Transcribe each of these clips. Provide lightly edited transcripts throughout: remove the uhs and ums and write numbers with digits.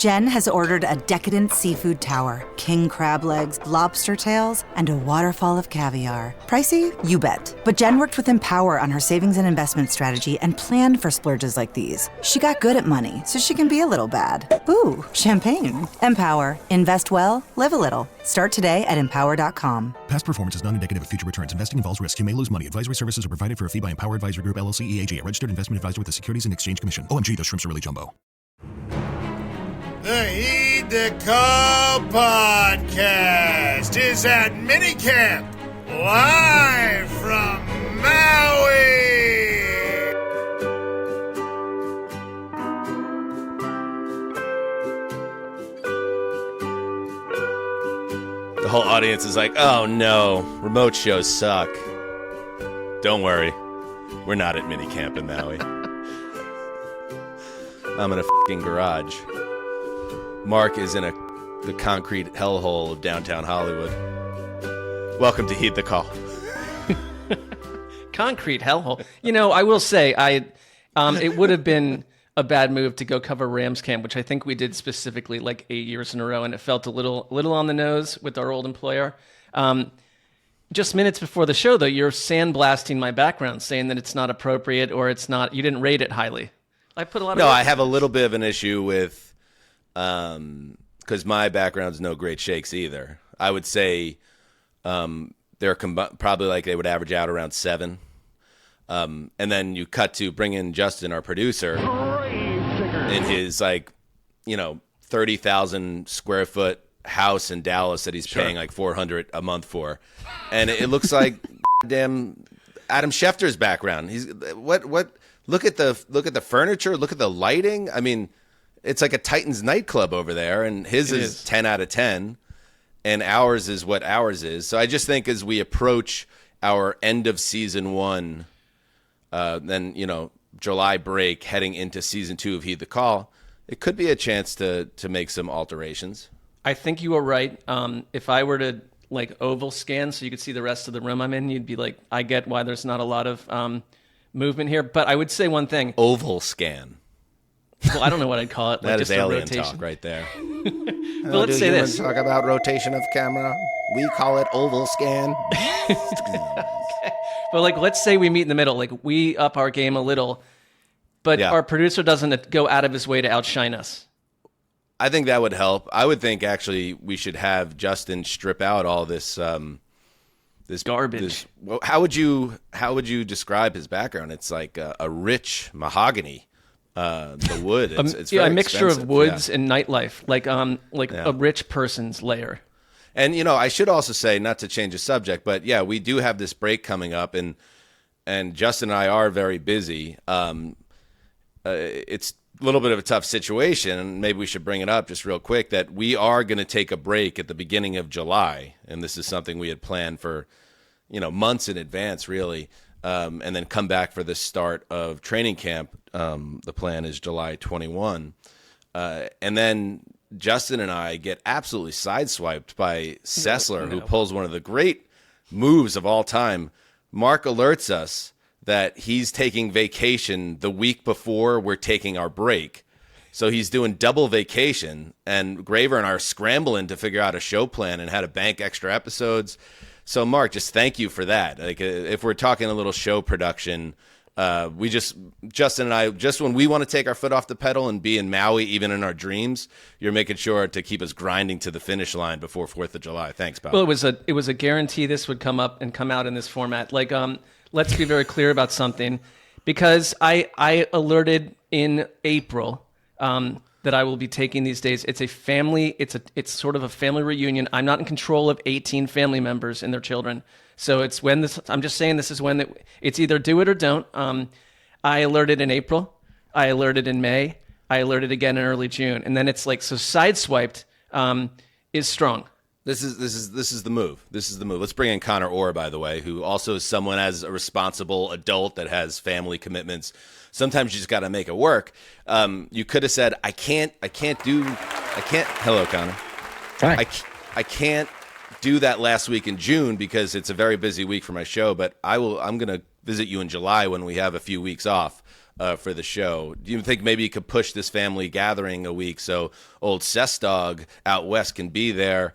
Jen has ordered a decadent seafood tower, king crab legs, lobster tails, and a waterfall of caviar. Pricey? You bet. But Jen worked with Empower on her savings and investment strategy and planned for splurges like these. She got good at money, so she can be a little bad. Ooh, champagne. Empower. Invest well, live a little. Start today at empower.com. Past performance is not indicative of future returns. Investing involves risk. You may lose money. Advisory services are provided for a fee by Empower Advisory Group, LLC, EAG, a registered investment advisor with the Securities and Exchange Commission. OMG, those shrimps are really jumbo. The Heed the Call podcast is at Minicamp, live from Maui. The whole audience is like, oh no, remote shows suck. Don't worry, we're not at Minicamp in Maui. I'm in a fucking garage. Mark is in the concrete hellhole of downtown Hollywood. Welcome to Heed the Call. Concrete hellhole. You know, I will say, it would have been a bad move to go cover Rams camp, which I think we did specifically like 8 years in a row, and it felt a little on the nose with our old employer. Just minutes before the show, though, you're sandblasting my background, saying that it's not appropriate or it's not. You didn't rate it highly. I put a lot of. No, I have a little bit of an issue with, because my background's no great shakes either. I would say they're probably like they would average out around 7. And then you cut to bring in Justin, our producer, in his 30,000 square foot house in Dallas that he's paying like $400 a month for, and it looks like damn Adam Schefter's background. He's what? Look at the furniture. Look at the lighting. I mean, it's like a Titans nightclub over there, and his is 10 out of 10, and ours is what ours is. So I just think as we approach our end of season 1. Then, July break heading into season 2 of Heed the Call, it could be a chance to make some alterations. I think you are right. If I were to oval scan so you could see the rest of the room I'm in, you'd be like, I get why there's not a lot of movement here. But I would say one thing. Oval scan. Well, I don't know what I'd call it. That just is alien rotation talk right there. But let's say this. Talk about rotation of camera. We call it oval scan. Okay. But let's say we meet in the middle. We up our game a little, but our producer doesn't go out of his way to outshine us. I think that would help. I would think actually we should have Justin strip out all this this garbage. How would you describe his background? It's like a rich mahogany. The wood. It's very a mixture expensive. of woods and nightlife, a rich person's lair. And I should also say, not to change the subject, but we do have this break coming up, and Justin and I are very busy. It's a little bit of a tough situation, and maybe we should bring it up just real quick that we are going to take a break at the beginning of July, and this is something we had planned for, months in advance, really, and then come back for the start of training camp. The plan is July 21, and then Justin and I get absolutely sideswiped by Sessler, who pulls one of the great moves of all time. Mark alerts us that he's taking vacation the week before we're taking our break. So he's doing double vacation, and Graver and I are scrambling to figure out a show plan and how to bank extra episodes. So, Mark, just thank you for that. If we're talking a little show production, Justin and I, just when we want to take our foot off the pedal and be in Maui, even in our dreams, you're making sure to keep us grinding to the finish line before 4th of July. Thanks, pal. Well, it was a guarantee this would come up and come out in this format. Let's be very clear about something, because I alerted in April that I will be taking these days. It's a family. It's sort of a family reunion. I'm not in control of 18 family members and their children. So it's when this. I'm just saying this is when it's either do it or don't. I alerted in April. I alerted in May. I alerted again in early June, and then it's so sideswiped is strong. This is the move. This is the move. Let's bring in Conor Orr, by the way, who also is someone as a responsible adult that has family commitments. Sometimes you just got to make it work. You could have said, I can't. Hello, Conor. Hi. I can't do that last week in June because it's a very busy week for my show, but I'm going to visit you in July when we have a few weeks off. for the show. Do you think maybe you could push this family gathering a week so old Sessdog out west can be there?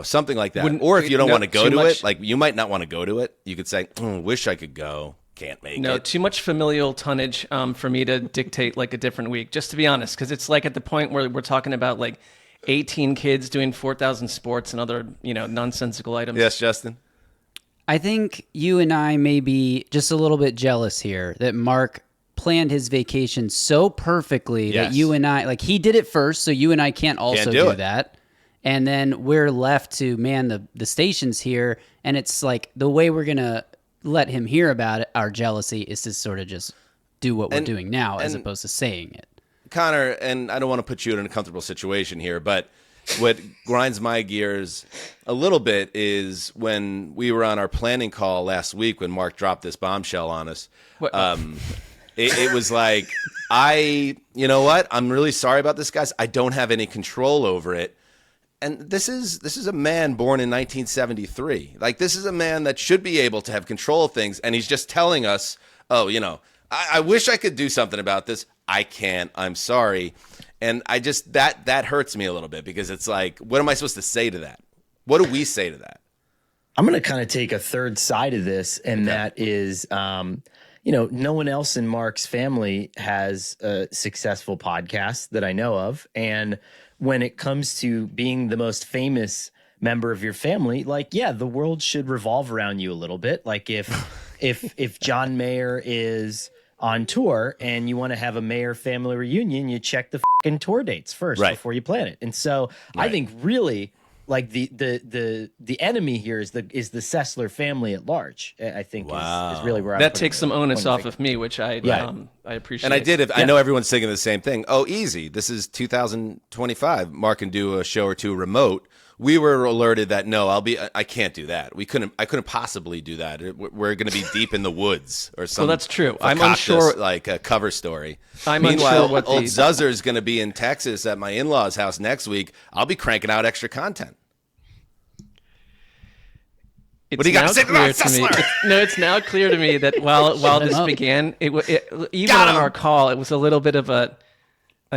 Something like that. Or if you don't want to go to it, like you might not want to go to it, you could say, wish I could go. Can't make it. No, too much familial tonnage for me to dictate like a different week, just to be honest, because it's like at the point where we're talking about like 18 kids doing 4,000 sports and other, nonsensical items. Yes, Justin? I think you and I may be just a little bit jealous here that Mark planned his vacation so perfectly that you and I, like he did it first, so you and I can't also do that. And then we're left to man the stations here, and it's like the way we're going to let him hear about it, our jealousy is to sort of just do what we're doing now as opposed to saying it. Connor, and I don't want to put you in an uncomfortable situation here, but what grinds my gears a little bit is when we were on our planning call last week when Mark dropped this bombshell on us. It was like, you know what? I'm really sorry about this, guys. I don't have any control over it. And this is a man born in 1973. Like, this is a man that should be able to have control of things. And he's just telling us, I wish I could do something about this. I can't. I'm sorry. And I just, that hurts me a little bit because it's like, what am I supposed to say to that? What do we say to that? I'm going to kind of take a third side of this. And that is, no one else in Mark's family has a successful podcast that I know of. And when it comes to being the most famous member of your family, like, the world should revolve around you a little bit. Like if John Mayer is on tour and you want to have a Mayer family reunion, you check the fucking tour dates first before you plan it. And so I think really like the enemy here is the Sessler family at large. I think is really where that takes some onus off of me, which I appreciate. And I know everyone's thinking the same thing. Oh, easy. This is 2025. Mark can do a show or two remote. We were alerted that I can't do that. I couldn't possibly do that. We're going to be deep in the woods or something. Well, that's true. I'm unsure. Like a cover story. Meanwhile, unsure old Zuzzer is going to be in Texas at my in-laws' house next week. I'll be cranking out extra content. What do you got to say to that, Sessler? It's now clear to me that while this began, even on our call, it was a little bit of a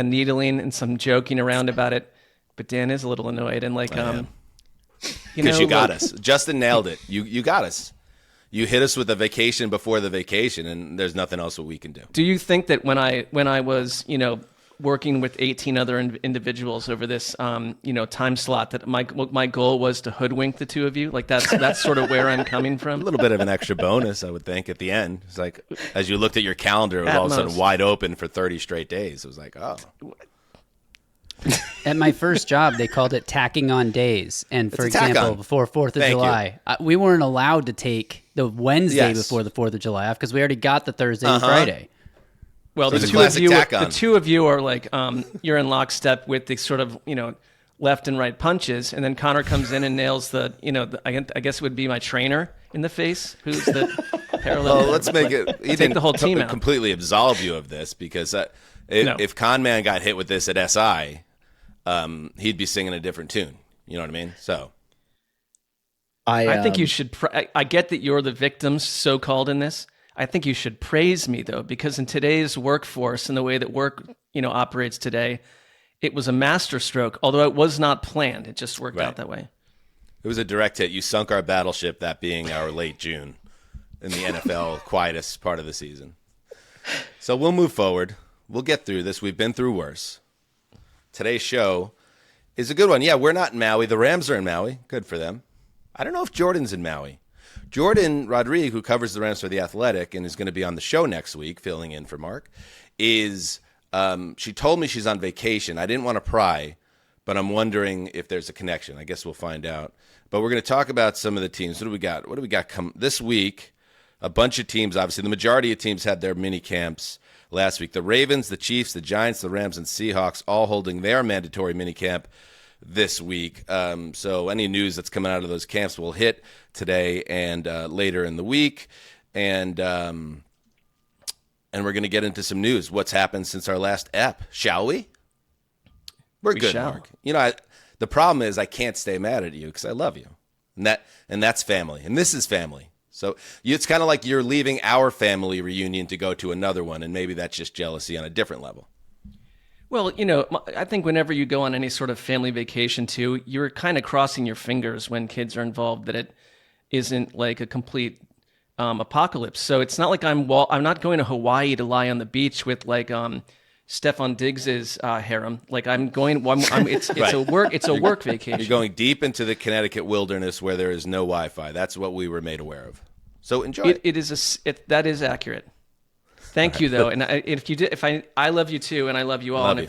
needling and some joking around about it. But Dan is a little annoyed and because you got us. Justin nailed it. You got us. You hit us with a vacation before the vacation, and there's nothing else that we can do. Do you think that when I was working with 18 other individuals over this time slot that my goal was to hoodwink the two of you? Like that's sort of where I'm coming from. A little bit of an extra bonus, I would think, at the end. It's like as you looked at your calendar, it was all of a sudden wide open for 30 straight days. It was like, oh. At my first job, they called it tacking on days. And for example, before 4th of July, we weren't allowed to take the Wednesday before the 4th of July off because we already got the Thursday and Friday. Well, the two of you are like, you're in lockstep with the sort of, left and right punches. And then Connor comes in and nails I guess it would be my trainer in the face, who's the parallel. Well, let's make it. He take the whole team out. Completely absolve you of this because if Con Man got hit with this at SI, he'd be singing a different tune. You know what I mean? So I think you should. I get that you're the victims, so-called, in this. I think you should praise me though, because in today's workforce and the way that work, operates today, it was a masterstroke. Although it was not planned, it just worked out that way. It was a direct hit. You sunk our battleship. That being our late June in the NFL quietest part of the season. So we'll move forward. We'll get through this. We've been through worse. Today's show is a good one. Yeah, we're not in Maui. The Rams are in Maui. Good for them. I don't know if Jordan's in Maui. Jordan Rodriguez, who covers the Rams for The Athletic and is going to be on the show next week, filling in for Mark, is she told me she's on vacation. I didn't want to pry, but I'm wondering if there's a connection. I guess we'll find out. But we're going to talk about some of the teams. What do we got? What do we got this week? A bunch of teams, obviously. The majority of teams had their mini camps last week. The Ravens, the Chiefs, the Giants, the Rams, and Seahawks all holding their mandatory minicamp this week. So any news that's coming out of those camps will hit today and later in the week. And we're going to get into some news. What's happened since our last ep? Shall we? We're good, Mark. The problem is I can't stay mad at you because I love you. And that's family. And this is family. So it's kind of like you're leaving our family reunion to go to another one, and maybe that's just jealousy on a different level. Well, I think whenever you go on any sort of family vacation too, you're kind of crossing your fingers when kids are involved that it isn't like a complete apocalypse. So it's not like I'm not going to Hawaii to lie on the beach with like Stefan Diggs's harem. Like I'm going. It's right. It's a work vacation. You're going deep into the Connecticut wilderness where there is no Wi-Fi. That's what we were made aware of. So enjoy it. That is accurate. Thank you, though. And I love you too, and I love you all. And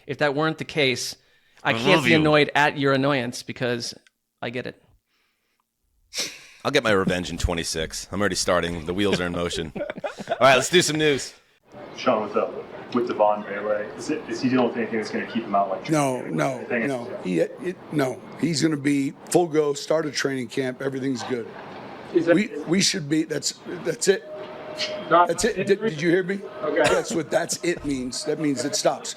if that weren't the case, I can't be annoyed at your annoyance because I get it. I'll get my revenge in 26. I'm already starting. The wheels are in motion. All right, let's do some news. Sean, what's up with Devon Bailey? Is he dealing with anything that's going to keep him out? Like No. He's going to be full go. Start a training camp. Everything's good. We should be. That's it. That's it. Did you hear me? Okay. That's what "that's it" means. That means it stops.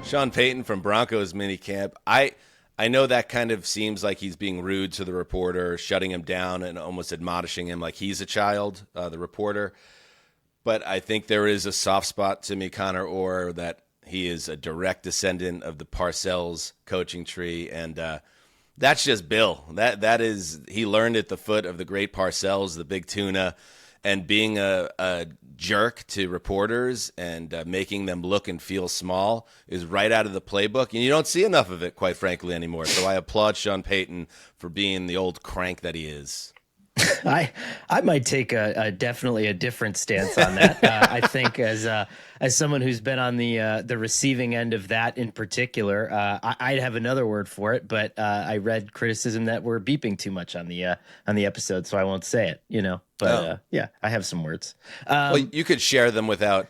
Sean Payton from Broncos minicamp. I know that kind of seems like he's being rude to the reporter, shutting him down and almost admonishing him like he's a child, the reporter. But I think there is a soft spot to me, Conor Orr, that he is a direct descendant of the Parcells coaching tree, and that's just Bill. That is, he learned at the foot of the great Parcells, the big tuna, and being a jerk to reporters and making them look and feel small is right out of the playbook. And you don't see enough of it, quite frankly, anymore. So I applaud Sean Payton for being the old crank that he is. I might take definitely a different stance on that. I think as someone who's been on the receiving end of that in particular, I'd have another word for it. But I read criticism that we're beeping too much on the episode, so I won't say it. But yeah, I have some words. Well, you could share them without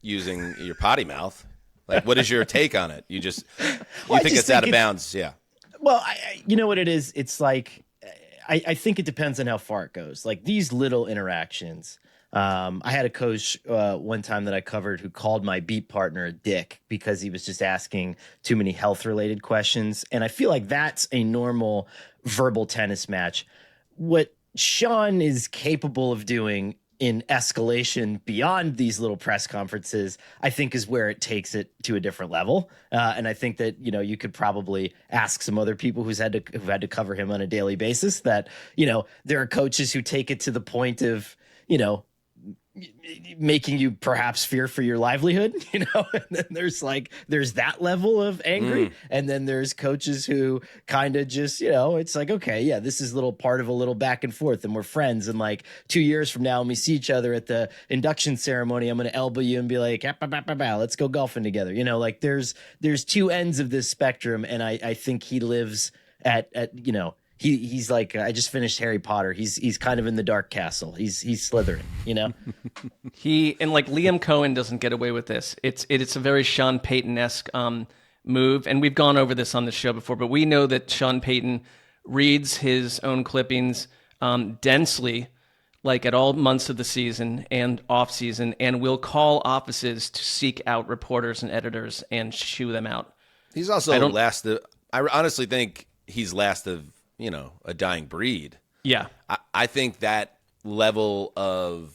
using your potty mouth. Like, what is your take on it? You think it's out of bounds? Yeah. Well, you know what it is? It's like. I think it depends on how far it goes. Like these little interactions. I had a coach one time that I covered who called my beat partner a dick because he was just asking too many health-related questions. And I feel like that's a normal verbal tennis match. What Sean is capable of doing in escalation beyond these little press conferences, I think is where it takes it to a different level. And I think that, you could probably ask some other people who've had to cover him on a daily basis that, there are coaches who take it to the point of, making you perhaps fear for your livelihood, and then there's that level of angry. And then there's coaches who kind of just, it's like, okay, yeah, this is a little part of a little back and forth and we're friends. And like 2 years from now, when we see each other at the induction ceremony, I'm going to elbow you and be like, let's go golfing together. There's two ends of this spectrum. And I think he lives at he's like, I just finished Harry Potter. He's kind of in the dark castle. He's Slytherin, He and like Liam Cohen doesn't get away with this. It's a very Sean Payton-esque move, and we've gone over this on the show before. But we know that Sean Payton reads his own clippings densely, like at all months of the season and off season, and will call offices to seek out reporters and editors and shoo them out. He's also I honestly think he's last of a dying breed. Yeah. I think that level of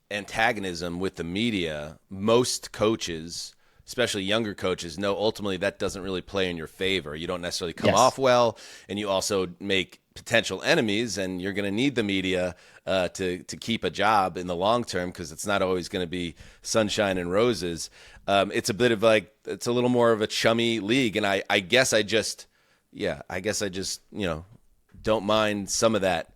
antagonism with the media, most coaches, especially younger coaches, know ultimately that doesn't really play in your favor. You don't necessarily come off well, and you also make potential enemies, and you're going to need the media to keep a job in the long term because it's not always going to be sunshine and roses. It's a bit of it's a little more of a chummy league, and I guess I just don't mind some of that.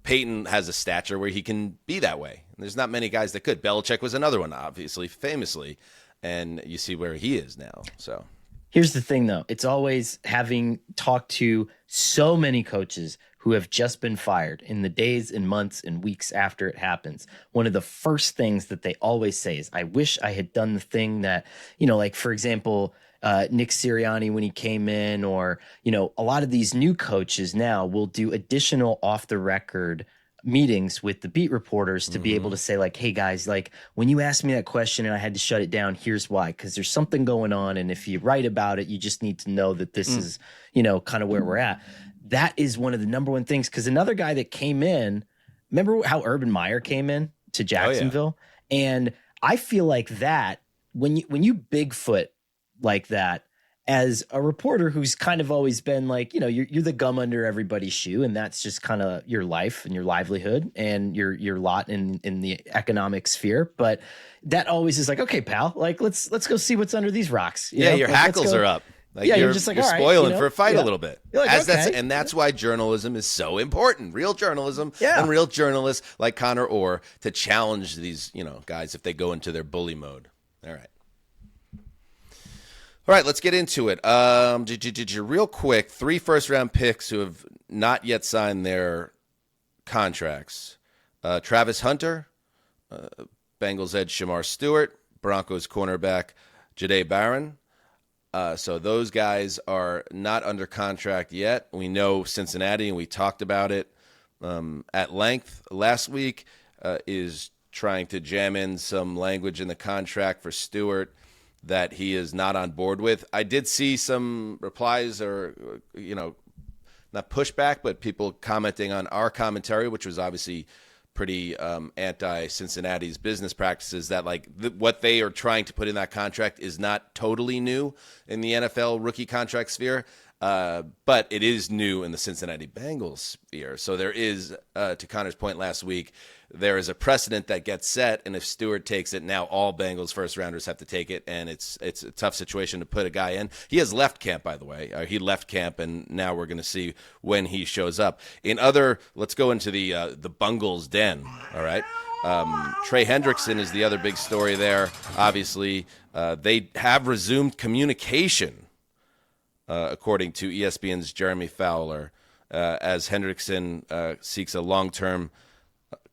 Peyton has a stature where he can be that way. There's not many guys that could. Belichick was another one, obviously, famously, and you see where he is now. So here's the thing, though. It's always having talked to so many coaches who have just been fired in the days and months and weeks after it happens. One of the first things that they always say is, I wish I had done the thing that, like, for example, Nick Sirianni when he came in, or, a lot of these new coaches now will do additional off the record meetings with the beat reporters to be able to say like, hey guys, like when you asked me that question and I had to shut it down, here's why, because there's something going on. And if you write about it, you just need to know that this is, kind of where we're at. That is one of the number one things. Because another guy that came in, remember how Urban Meyer came in to Jacksonville? Oh, yeah. And I feel like that when you Bigfoot like that, as a reporter who's kind of always been like, you're the gum under everybody's shoe, and that's just kind of your life and your livelihood and your lot in the economic sphere. But that always is like, okay, pal, like let's go see what's under these rocks. Your like, hackles are up. Like you're just like, you're spoiling for a fight a little bit. Like, and that's why journalism is so important. Real journalism and real journalists like Conor Orr to challenge these, guys if they go into their bully mode. All right, let's get into it. Real quick, 3 first-round picks who have not yet signed their contracts. Travis Hunter, Bengals edge Shamar Stewart, Broncos cornerback Jahdae Barron. So those guys are not under contract yet. We know Cincinnati, and we talked about it at length last week, is trying to jam in some language in the contract for Stewart that he is not on board with. I did see some replies or, not pushback, but people commenting on our commentary, which was obviously pretty anti-Cincinnati's business practices, that what they are trying to put in that contract is not totally new in the NFL rookie contract sphere, but it is new in the Cincinnati Bengals sphere. So there is, to Conor's point last week, there is a precedent that gets set, and if Stewart takes it, now all Bengals first-rounders have to take it, and it's a tough situation to put a guy in. He has left camp, by the way. He left camp, and now we're going to see when he shows up. Let's go into the Bungles Den, all right? Trey Hendrickson is the other big story there. Obviously, they have resumed communication, according to ESPN's Jeremy Fowler, as Hendrickson seeks a long-term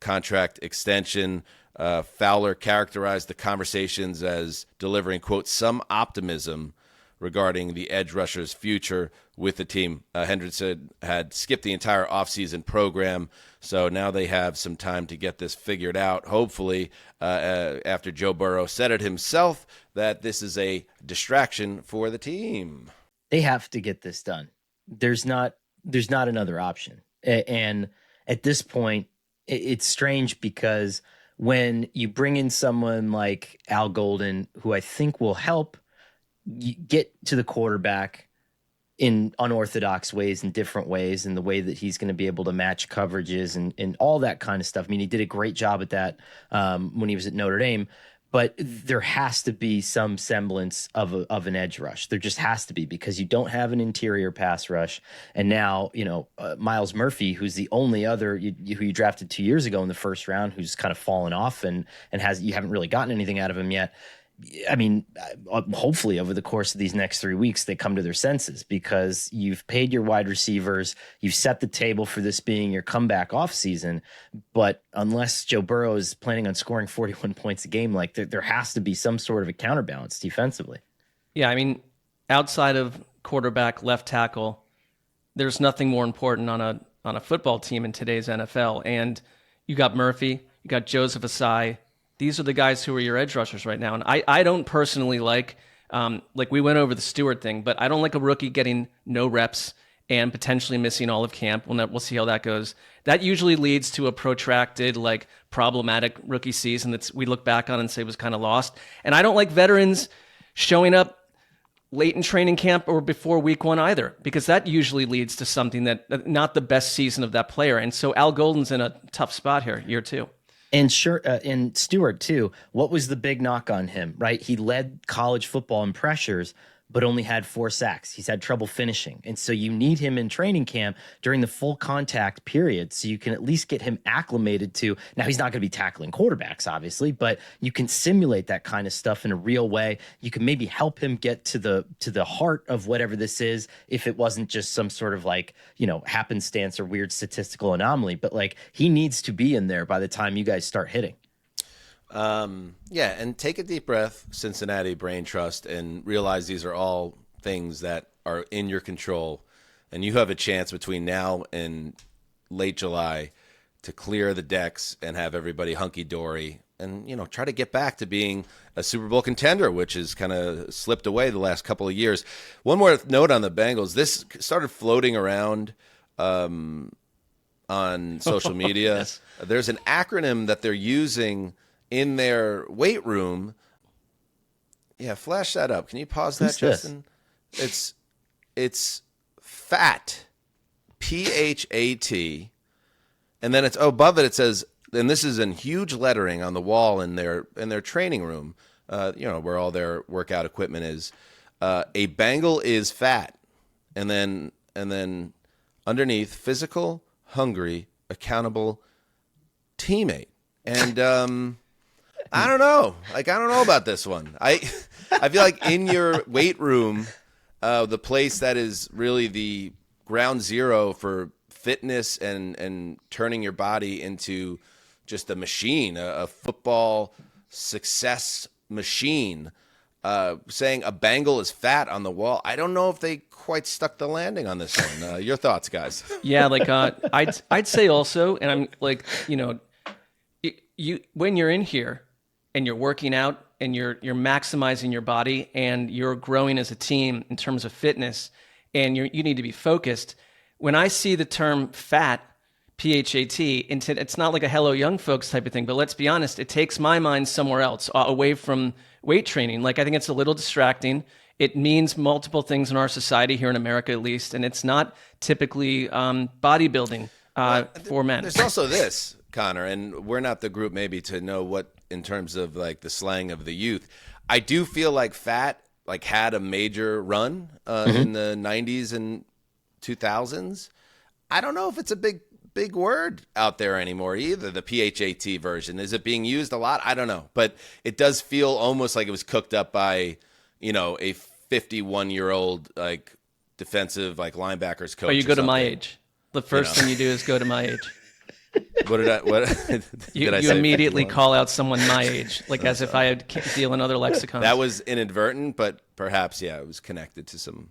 contract extension. Fowler characterized the conversations as delivering, quote, some optimism regarding the edge rusher's future with the team. Hendrickson had skipped the entire offseason program, so now they have some time to get this figured out, hopefully, after Joe Burrow said it himself that this is a distraction for the team. They have to get this done. There's not another option. And at this point, it's strange because when you bring in someone like Al Golden, who I think will help you get to the quarterback in unorthodox ways, in different ways, in the way that he's going to be able to match coverages and all that kind of stuff. I mean, he did a great job at that when he was at Notre Dame. But there has to be some semblance of an edge rush. There just has to be, because you don't have an interior pass rush. And now, Miles Murphy, who's the only other who you drafted 2 years ago in the first round, who's kind of fallen off and you haven't really gotten anything out of him yet. I mean, hopefully over the course of these next 3 weeks, they come to their senses, because you've paid your wide receivers. You've set the table for this being your comeback off season. But unless Joe Burrow is planning on scoring 41 points a game, there has to be some sort of a counterbalance defensively. Yeah, I mean, outside of quarterback, left tackle, there's nothing more important on a football team in today's NFL. And you got Murphy, you got Joseph Asai. These are the guys who are your edge rushers right now. And I don't personally like we went over the Stewart thing, but I don't like a rookie getting no reps and potentially missing all of camp. We'll see how that goes. That usually leads to a protracted, problematic rookie season that we look back on and say was kind of lost. And I don't like veterans showing up late in training camp or before week 1 either, because that usually leads to something that not the best season of that player. And so Al Golden's in a tough spot here, year 2. And Stewart too. What was the big knock on him, right? He led college football in pressures, but only had 4 sacks. He's had trouble finishing. And so you need him in training camp during the full contact period, so you can at least get him acclimated to, now he's not going to be tackling quarterbacks, obviously, but you can simulate that kind of stuff in a real way. You can maybe help him get to the heart of whatever this is, if it wasn't just some sort of happenstance or weird statistical anomaly, but he needs to be in there by the time you guys start hitting. And take a deep breath, Cincinnati brain trust, and realize these are all things that are in your control, and you have a chance between now and late July to clear the decks and have everybody hunky-dory and, try to get back to being a Super Bowl contender, which has kind of slipped away the last couple of years. One more note on the Bengals. This started floating around on social media. Yes. There's an acronym that they're using in their weight room. Yeah, flash that up. Can you pause that, Justin? It's FAT, PHAT. And then it's above it says, and this is in huge lettering on the wall in their training room, where all their workout equipment is. A Bengal is fat. And then underneath, physical, hungry, accountable teammate. And I don't know. I don't know about this one. I feel like in your weight room, the place that is really the ground zero for fitness and turning your body into just a machine, a football success machine, saying a Bengal is fat on the wall. I don't know if they quite stuck the landing on this one. Your thoughts, guys? Yeah, I'd say also, and I'm like, you when you're in here and you're working out and you're maximizing your body and you're growing as a team in terms of fitness and you need to be focused. When I see the term fat, PHAT, it's not like a hello young folks type of thing, but let's be honest, it takes my mind somewhere else, away from weight training. Like, I think it's a little distracting. It means multiple things in our society, here in America at least, and it's not typically bodybuilding for men. There's also this, Connor, and we're not the group maybe to know what, in terms of like the slang of the youth. I do feel like fat had a major run in the 90s and 2000s. I don't know if it's a big word out there anymore either, the PHAT version. Is it being used a lot? I don't know. But it does feel almost like it was cooked up by, a 51-year-old defensive linebackers coach. Or you go to my age. The first thing you do is go to my age. What you immediately 51? Call out someone my age, as if I had deal in other lexicons. That was inadvertent, but perhaps, it was connected to some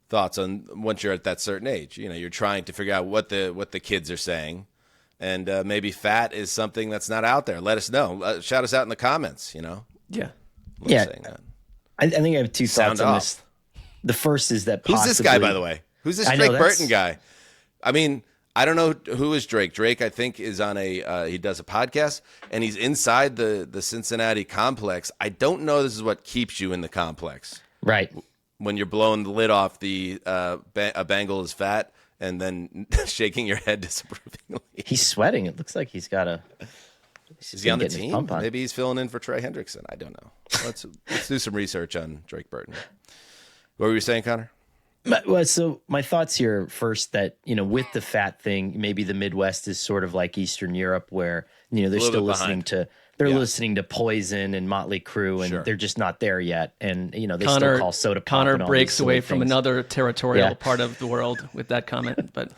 thoughts on once you're at that certain age. You're trying to figure out what the kids are saying, and maybe fat is something that's not out there. Let us know. Shout us out in the comments. Yeah. Saying that. I think I have two thoughts on this. The first is that possibly, who's this guy, by the way? Who's this Drake Burton guy? I mean, I don't know who is Drake. Drake, I think, is on he does a podcast, and he's inside the Cincinnati complex. I don't know this is what keeps you in the complex. Right. When you're blowing the lid off a Bengal is fat and then shaking your head disapprovingly. He's sweating. It looks like he's got a... Is he on the team? Maybe he's filling in for Trey Hendrickson. I don't know. Let's do some research on Drake Burton. What were you saying, Connor? Well, so my thoughts here first that, with the fat thing, maybe the Midwest is sort of like Eastern Europe where, they're still listening to... They're listening to Poison and Motley Crue, and they're just not there yet. And, they still call soda pop. Connor breaks away from another territorial part of the world with that comment, but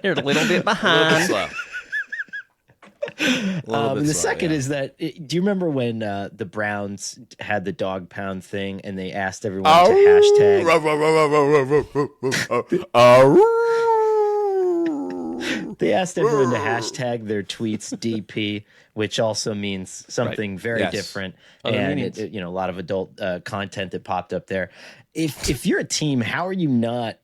you're a little bit behind. The second is that, do you remember when the Browns had the dog pound thing and they asked everyone to hashtag... They asked everyone to hashtag their tweets DP, which also means something very different. And a lot of adult content that popped up there. If you're a team, how are you not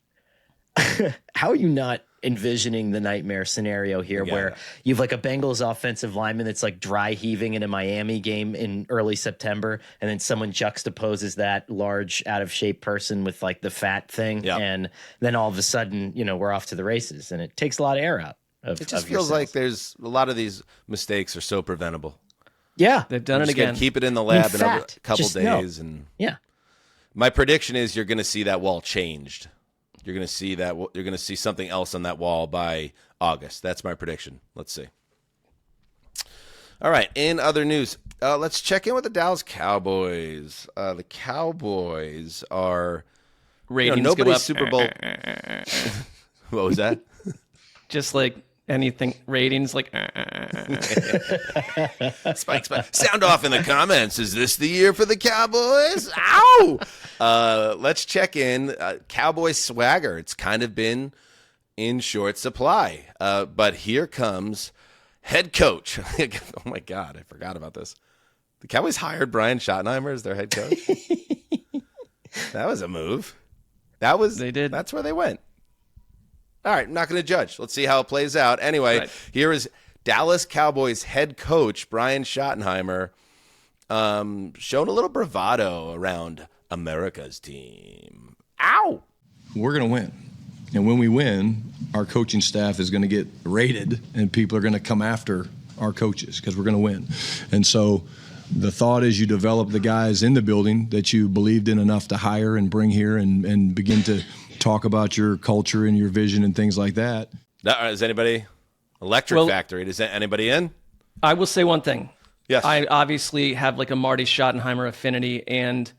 envisioning the nightmare scenario here where you have a Bengals offensive lineman that's dry heaving in a Miami game in early September, and then someone juxtaposes that large out of shape person with the fat thing, and then all of a sudden we're off to the races, and it takes a lot of air out. It just feels like there's a lot of these mistakes are so preventable. Yeah, they've done it again. Keep it in the lab in a couple days, and my prediction is you're going to see that wall changed. You're going to see that. You're going to see something else on that wall by August. That's my prediction. Let's see. All right. In other news, let's check in with the Dallas Cowboys. The Cowboys are ratings nobody's go up. Super Bowl. What was that? Just like anything, ratings Spike. Sound off in the comments. Is this the year for the Cowboys? Ow! Let's check in. Cowboys swagger. It's kind of been in short supply. But here comes head coach. Oh, my God, I forgot about this. The Cowboys hired Brian Schottenheimer as their head coach. That was a move. They did. That's where they went. All right, I'm not going to judge. Let's see how it plays out. Anyway, Here is Dallas Cowboys head coach Brian Schottenheimer showing a little bravado around America's team. Ow! We're going to win. And when we win, our coaching staff is going to get rated, and people are going to come after our coaches because we're going to win. And so the thought is you develop the guys in the building that you believed in enough to hire and bring here and begin to talk about your culture and your vision and things like that. Is anybody Electric Factory? Is anybody in? I will say one thing. Yes. I obviously have like a Marty Schottenheimer affinity and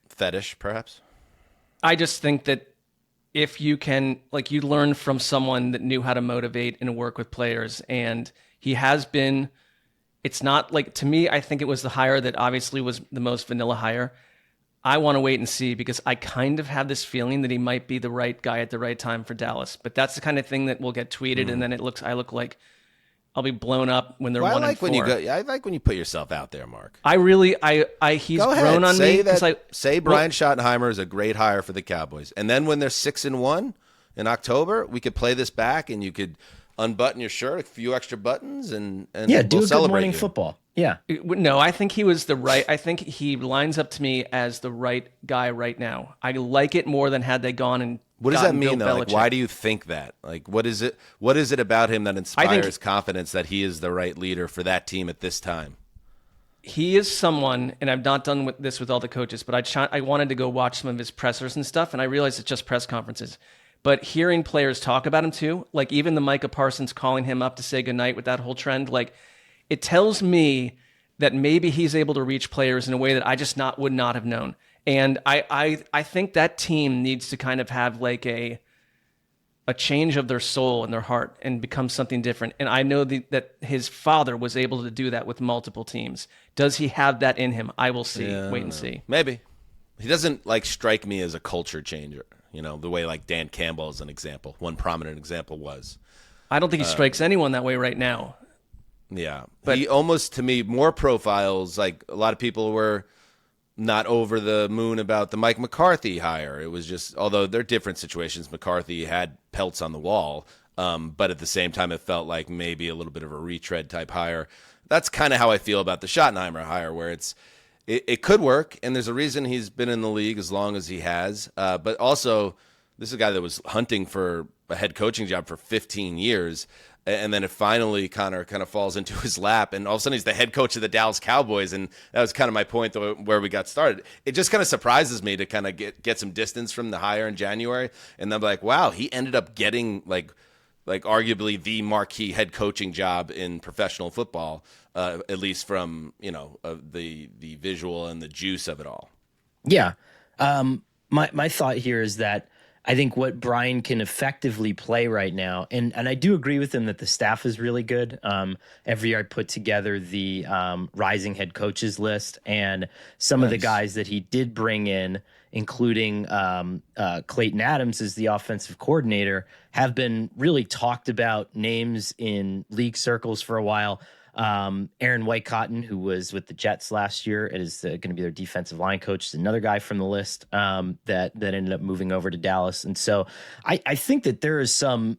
fetish, perhaps. I just think that if you can, like, you learn from someone that knew how to motivate and work with players, and he has been, it's not like, to me, I think it was the hire that obviously was the most vanilla hire. I want to wait and see because I kind of have this feeling that he might be the right guy at the right time for Dallas. But that's the kind of thing that will get tweeted, and then I look like I'll be blown up when they're 1-4. I like when you put yourself out there, Mark. He's go ahead. grown on say me. Say Brian Schottenheimer is a great hire for the Cowboys, and then when they're 6-1 in October, we could play this back, and you could unbutton your shirt, a few extra buttons, and do we'll a Good celebrate Morning you. Football. Yeah. No, I think he was the right. I think he lines up to me as the right guy right now. I like it more than had they gone and. What does that mean, though? Like, why do you think that? Like, what is it? What is it about him that inspires confidence that he is the right leader for that team at this time? He is someone, and I've not done this with all the coaches, but I wanted to go watch some of his pressers and stuff, and I realized it's just press conferences. But hearing players talk about him too, like even the Micah Parsons calling him up to say goodnight with that whole trend, like it tells me that maybe he's able to reach players in a way that I just would not have known. And I think that team needs to kind of have like a change of their soul and their heart and become something different. And I know that his father was able to do that with multiple teams. Does he have that in him? I will see. Wait and see. Maybe. He doesn't like strike me as a culture changer, the way like Dan Campbell is an example. One prominent example was. I don't think he strikes anyone that way right now. Yeah. But he almost, to me, more profiles, like a lot of people were not over the moon about the Mike McCarthy hire. It was just, although they're different situations, McCarthy had pelts on the wall, but at the same time it felt like maybe a little bit of a retread type hire. That's kind of how I feel about the Schottenheimer hire, where it could work, and there's a reason he's been in the league as long as he has, but also this is a guy that was hunting for a head coaching job for 15 years, and then it finally Conor kind of falls into his lap, and all of a sudden he's the head coach of the Dallas Cowboys, and that was kind of my point where we got started. It just kind of surprises me to kind of get some distance from the hire in January, and then like, wow, he ended up getting like arguably the marquee head coaching job in professional football, at least from the visual and the juice of it all. Yeah, my thought here is that I think what Brian can effectively play right now, and I do agree with him that the staff is really good. Every year I put together the rising head coaches list, and some of the guys that he did bring in, including Clayton Adams as the offensive coordinator, have been really talked about names in league circles for a while. Aaron Whitecotton, who was with the Jets last year, is going to be their defensive line coach, is another guy from the list that ended up moving over to Dallas. And so I think that there are some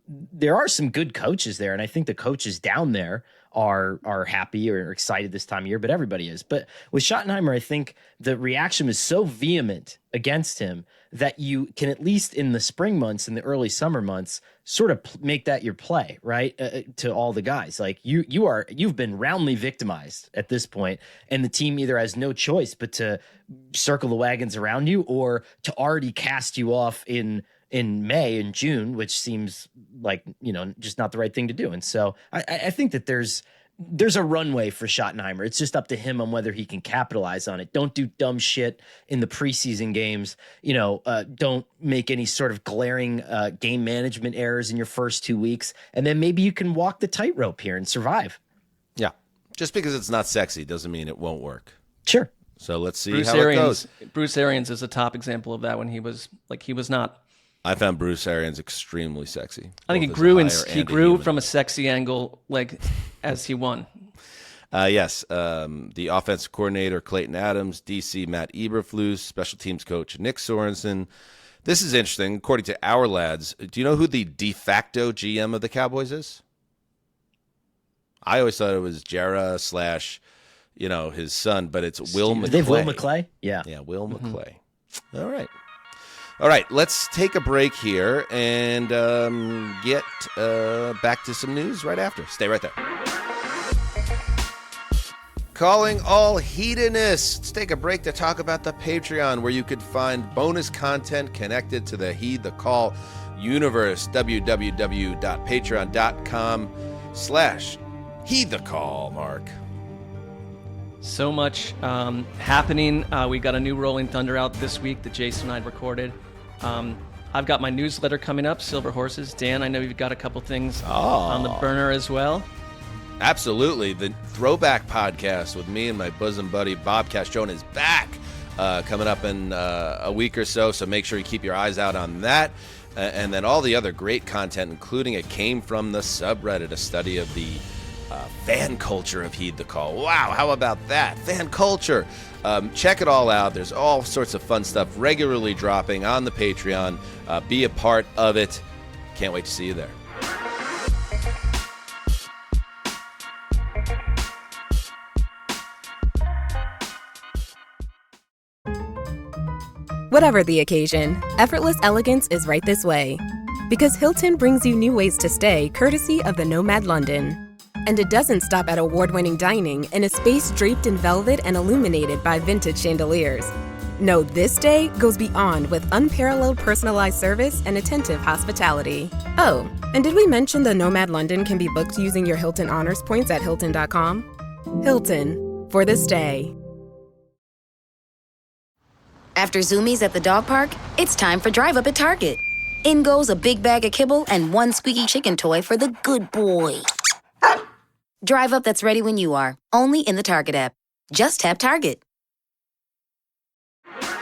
good coaches there, and I think the coaches down there are happy or excited this time of year, but everybody is. But with Schottenheimer, I think the reaction was so vehement against him that you can, at least in the spring months and the early summer months, sort of make that your play, right? To all the guys, like you've been roundly victimized at this point, and the team either has no choice but to circle the wagons around you or to already cast you off in May and June, which seems like, just not the right thing to do. And so I think that there's a runway for Schottenheimer. It's just up to him on whether he can capitalize on it. Don't do dumb shit in the preseason games. Don't make any sort of glaring game management errors in your first 2 weeks. And then maybe you can walk the tightrope here and survive. Yeah. Just because it's not sexy doesn't mean it won't work. Sure. So let's see how it goes. Bruce Arians is a top example of that when he was not. I found Bruce Arians extremely sexy. I think he grew from a sexy angle, like as he won. Yes, the offensive coordinator Clayton Adams, DC Matt Eberflus, special teams coach Nick Sorensen. This is interesting. According to our lads, do you know who the de facto GM of the Cowboys is? I always thought it was Jera / his son, but it's Will McClay. They have Will McClay? Yeah. Yeah, Will McClay. All right, let's take a break here and get back to some news right after. Stay right there. Calling all hedonists. Let's take a break to talk about the Patreon, where you could find bonus content connected to the Heed the Call universe. www.patreon.com/Heed the Call, Mark. So much happening. We got a new Rolling Thunder out this week that Jason and I recorded. I've got my newsletter coming up, Silver Horses. Dan, I know you've got a couple things on the burner as well. Absolutely. The Throwback Podcast with me and my bosom buddy Bob Castrone is back coming up in a week or so, so make sure you keep your eyes out on that. And then all the other great content, including It Came From the Subreddit, a study of the fan culture of Heed the Call. Wow, how about that? Fan culture. Check it all out. There's all sorts of fun stuff regularly dropping on the Patreon. Be a part of it. Can't wait to see you there. Whatever the occasion, effortless elegance is right this way. Because Hilton brings you new ways to stay courtesy of the Nomad London. And it doesn't stop at award-winning dining in a space draped in velvet and illuminated by vintage chandeliers. No, this day goes beyond with unparalleled personalized service and attentive hospitality. Oh, and did we mention the Nomad London can be booked using your Hilton Honors points at Hilton.com? Hilton, for this day. After Zoomies at the dog park, it's time for Drive Up at Target. In goes a big bag of kibble and one squeaky chicken toy for the good boy. Drive Up that's ready when you are, only in the Target app. Just tap Target.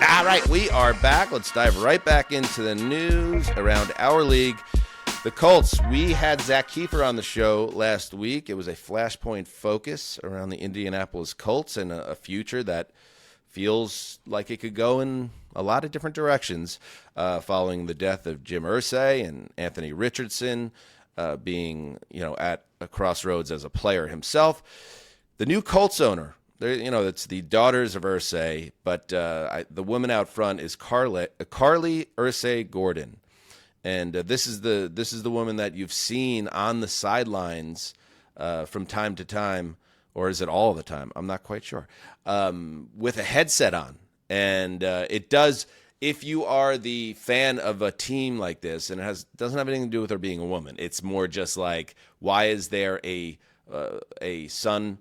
All right, we are back. Let's dive right back into the news around our league. The Colts, we had Zach Kiefer on the show last week. It was a flashpoint focus around the Indianapolis Colts and a future that feels like it could go in a lot of different directions following the death of Jim Irsay and Anthony Richardson being, at a crossroads as a player himself. The new Colts owner, it's the daughters of Irsay, but the woman out front is Carly Irsay Gordon, and this is the woman that you've seen on the sidelines from time to time. Or is it all the time? I'm not quite sure. With a headset on. And it does, if you are the fan of a team like this, and it doesn't have anything to do with her being a woman. It's more just like, why is there a son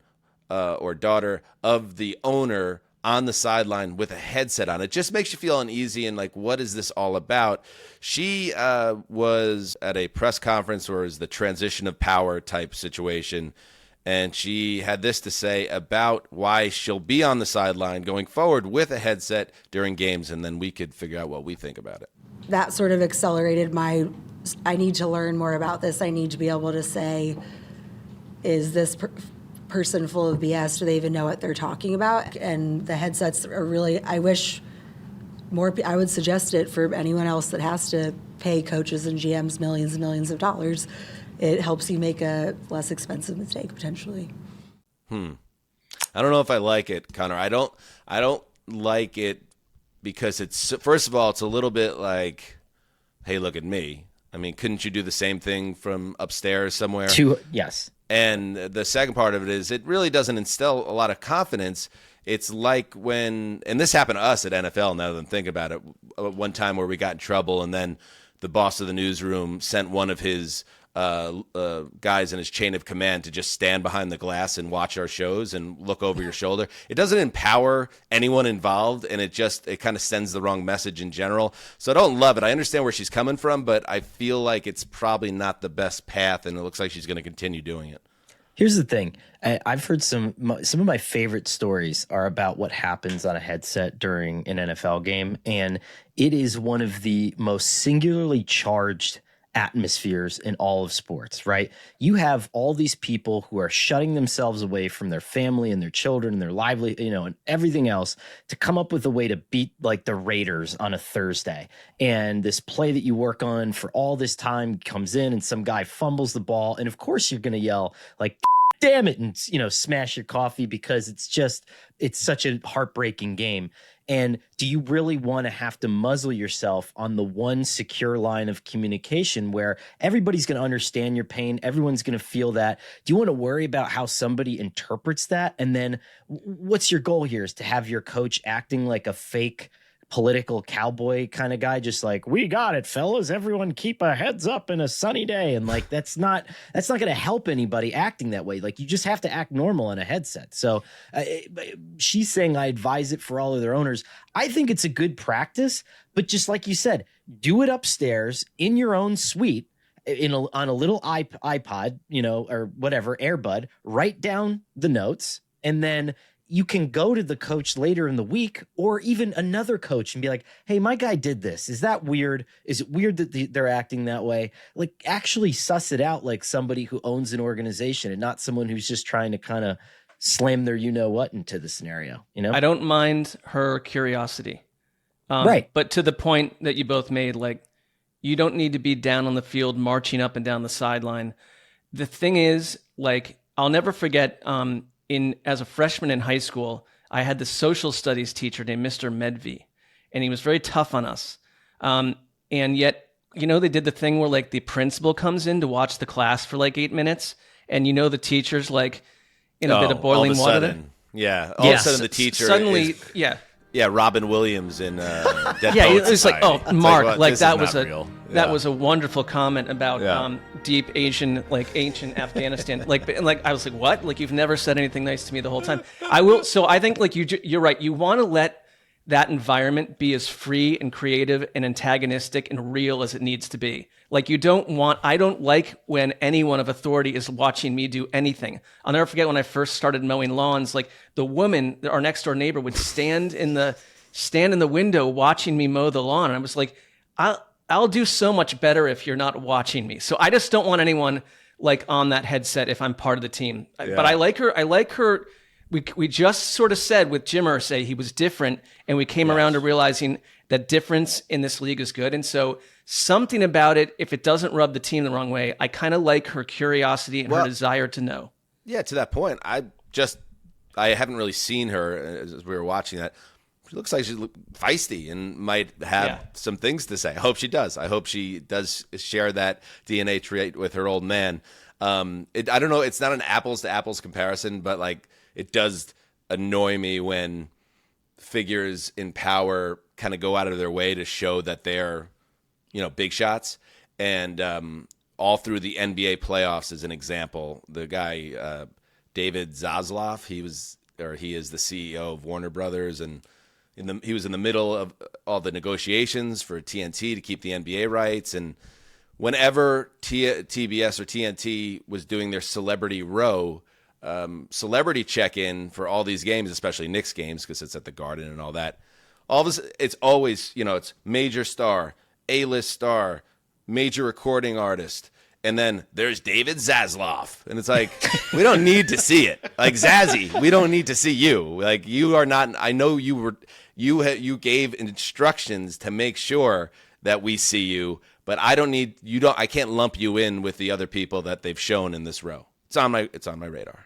or daughter of the owner on the sideline with a headset on? It just makes you feel uneasy and like, what is this all about? She was at a press conference where it was the transition of power type situation. And she had this to say about why she'll be on the sideline going forward with a headset during games, and then we could figure out what we think about it. That sort of accelerated I need to learn more about this. I need to be able to say, is this person full of BS? Do they even know what they're talking about? And the headsets are really, I wish more, I would suggest it for anyone else that has to pay coaches and GMs millions and millions of dollars. It helps you make a less expensive mistake potentially. I don't know if I like it, Connor. I don't like it because it's, first of all, it's a little bit like, hey, look at me. I mean, couldn't you do the same thing from upstairs somewhere? Yes. And the second part of it is it really doesn't instill a lot of confidence. It's like when, and this happened to us at NFL now that I'm thinking about it, one time where we got in trouble and then the boss of the newsroom sent one of his guys in his chain of command to just stand behind the glass and watch our shows and look over your shoulder. It doesn't empower anyone involved, and it kind of sends the wrong message in general. So I don't love it. I understand where she's coming from, but I feel like it's probably not the best path, and it looks like she's going to continue doing it. Here's the thing. I've heard some of my favorite stories are about what happens on a headset during an NFL game, and it is one of the most singularly charged atmospheres in all of sports, right? You have all these people who are shutting themselves away from their family and their children and their lively, and everything else to come up with a way to beat like the Raiders on a Thursday. And this play that you work on for all this time comes in and some guy fumbles the ball. And of course you're going to yell like, damn it, and, smash your coffee because it's such a heartbreaking game. And do you really want to have to muzzle yourself on the one secure line of communication where everybody's going to understand your pain? Everyone's going to feel that. Do you want to worry about how somebody interprets that? And then what's your goal here, is to have your coach acting like a fake political cowboy kind of guy, just like, we got it, fellas, everyone keep a heads up in a sunny day. And like, that's not going to help anybody acting that way. Like, you just have to act normal on a headset. So she's saying I advise it for all of their owners. I think it's a good practice, but just like you said, do it upstairs in your own suite on a little iPod, or whatever, Airbud, write down the notes, and then you can go to the coach later in the week or even another coach and be like, hey, my guy did this. Is that weird? Is it weird that they're acting that way? Like, actually suss it out like somebody who owns an organization and not someone who's just trying to kind of slam their you-know-what into the scenario, I don't mind her curiosity. Right. But to the point that you both made, like, you don't need to be down on the field marching up and down the sideline. The thing is, like, I'll never forget as a freshman in high school, I had the social studies teacher named Mr. Medvey, and he was very tough on us. And yet, they did the thing where like the principal comes in to watch the class for like 8 minutes, and the teacher's like in a bit of boiling water. All of a sudden the teacher Yeah, Robin Williams in Dead Poets it's Society. like, oh, Mark, like, that was a wonderful comment about deep Asian, like ancient Afghanistan. I was like, what? Like, you've never said anything nice to me the whole time. So I think like you're right. You want to let that environment be as free and creative and antagonistic and real as it needs to be. Like, I don't like when anyone of authority is watching me do anything. I'll never forget when I first started mowing lawns, like the woman, our next door neighbor, would stand in the window watching me mow the lawn. And I was like, I'll do so much better if you're not watching me. So I just don't want anyone like on that headset if I'm part of the team. Yeah. But I like her. We just sort of said with Jim Irsay, he was different, and we came around to realizing that difference in this league is good. And so something about it, if it doesn't rub the team the wrong way, I kind of like her curiosity and her desire to know. Yeah, to that point, I haven't really seen her as we were watching that. She looks like she's feisty and might have some things to say. I hope she does. I hope she does share that DNA trait with her old man. I don't know. It's not an apples to apples comparison, but like, it does annoy me when figures in power kind of go out of their way to show that they're, big shots. And all through the NBA playoffs, as an example, the guy, David Zaslav, he is the CEO of Warner Brothers, and he was in the middle of all the negotiations for TNT to keep the NBA rights. And whenever TBS or TNT was doing their celebrity row, celebrity check-in for all these games, especially Knicks games, because it's at the Garden and all that. All this, it's always, it's major star, A-list star, major recording artist, and then there's David Zaslav, and it's like, we don't need to see it. Like, Zazzy, we don't need to see you. Like, you are not. I know you gave instructions to make sure that we see you, but I don't need you. I can't lump you in with the other people that they've shown in this row. It's on my radar.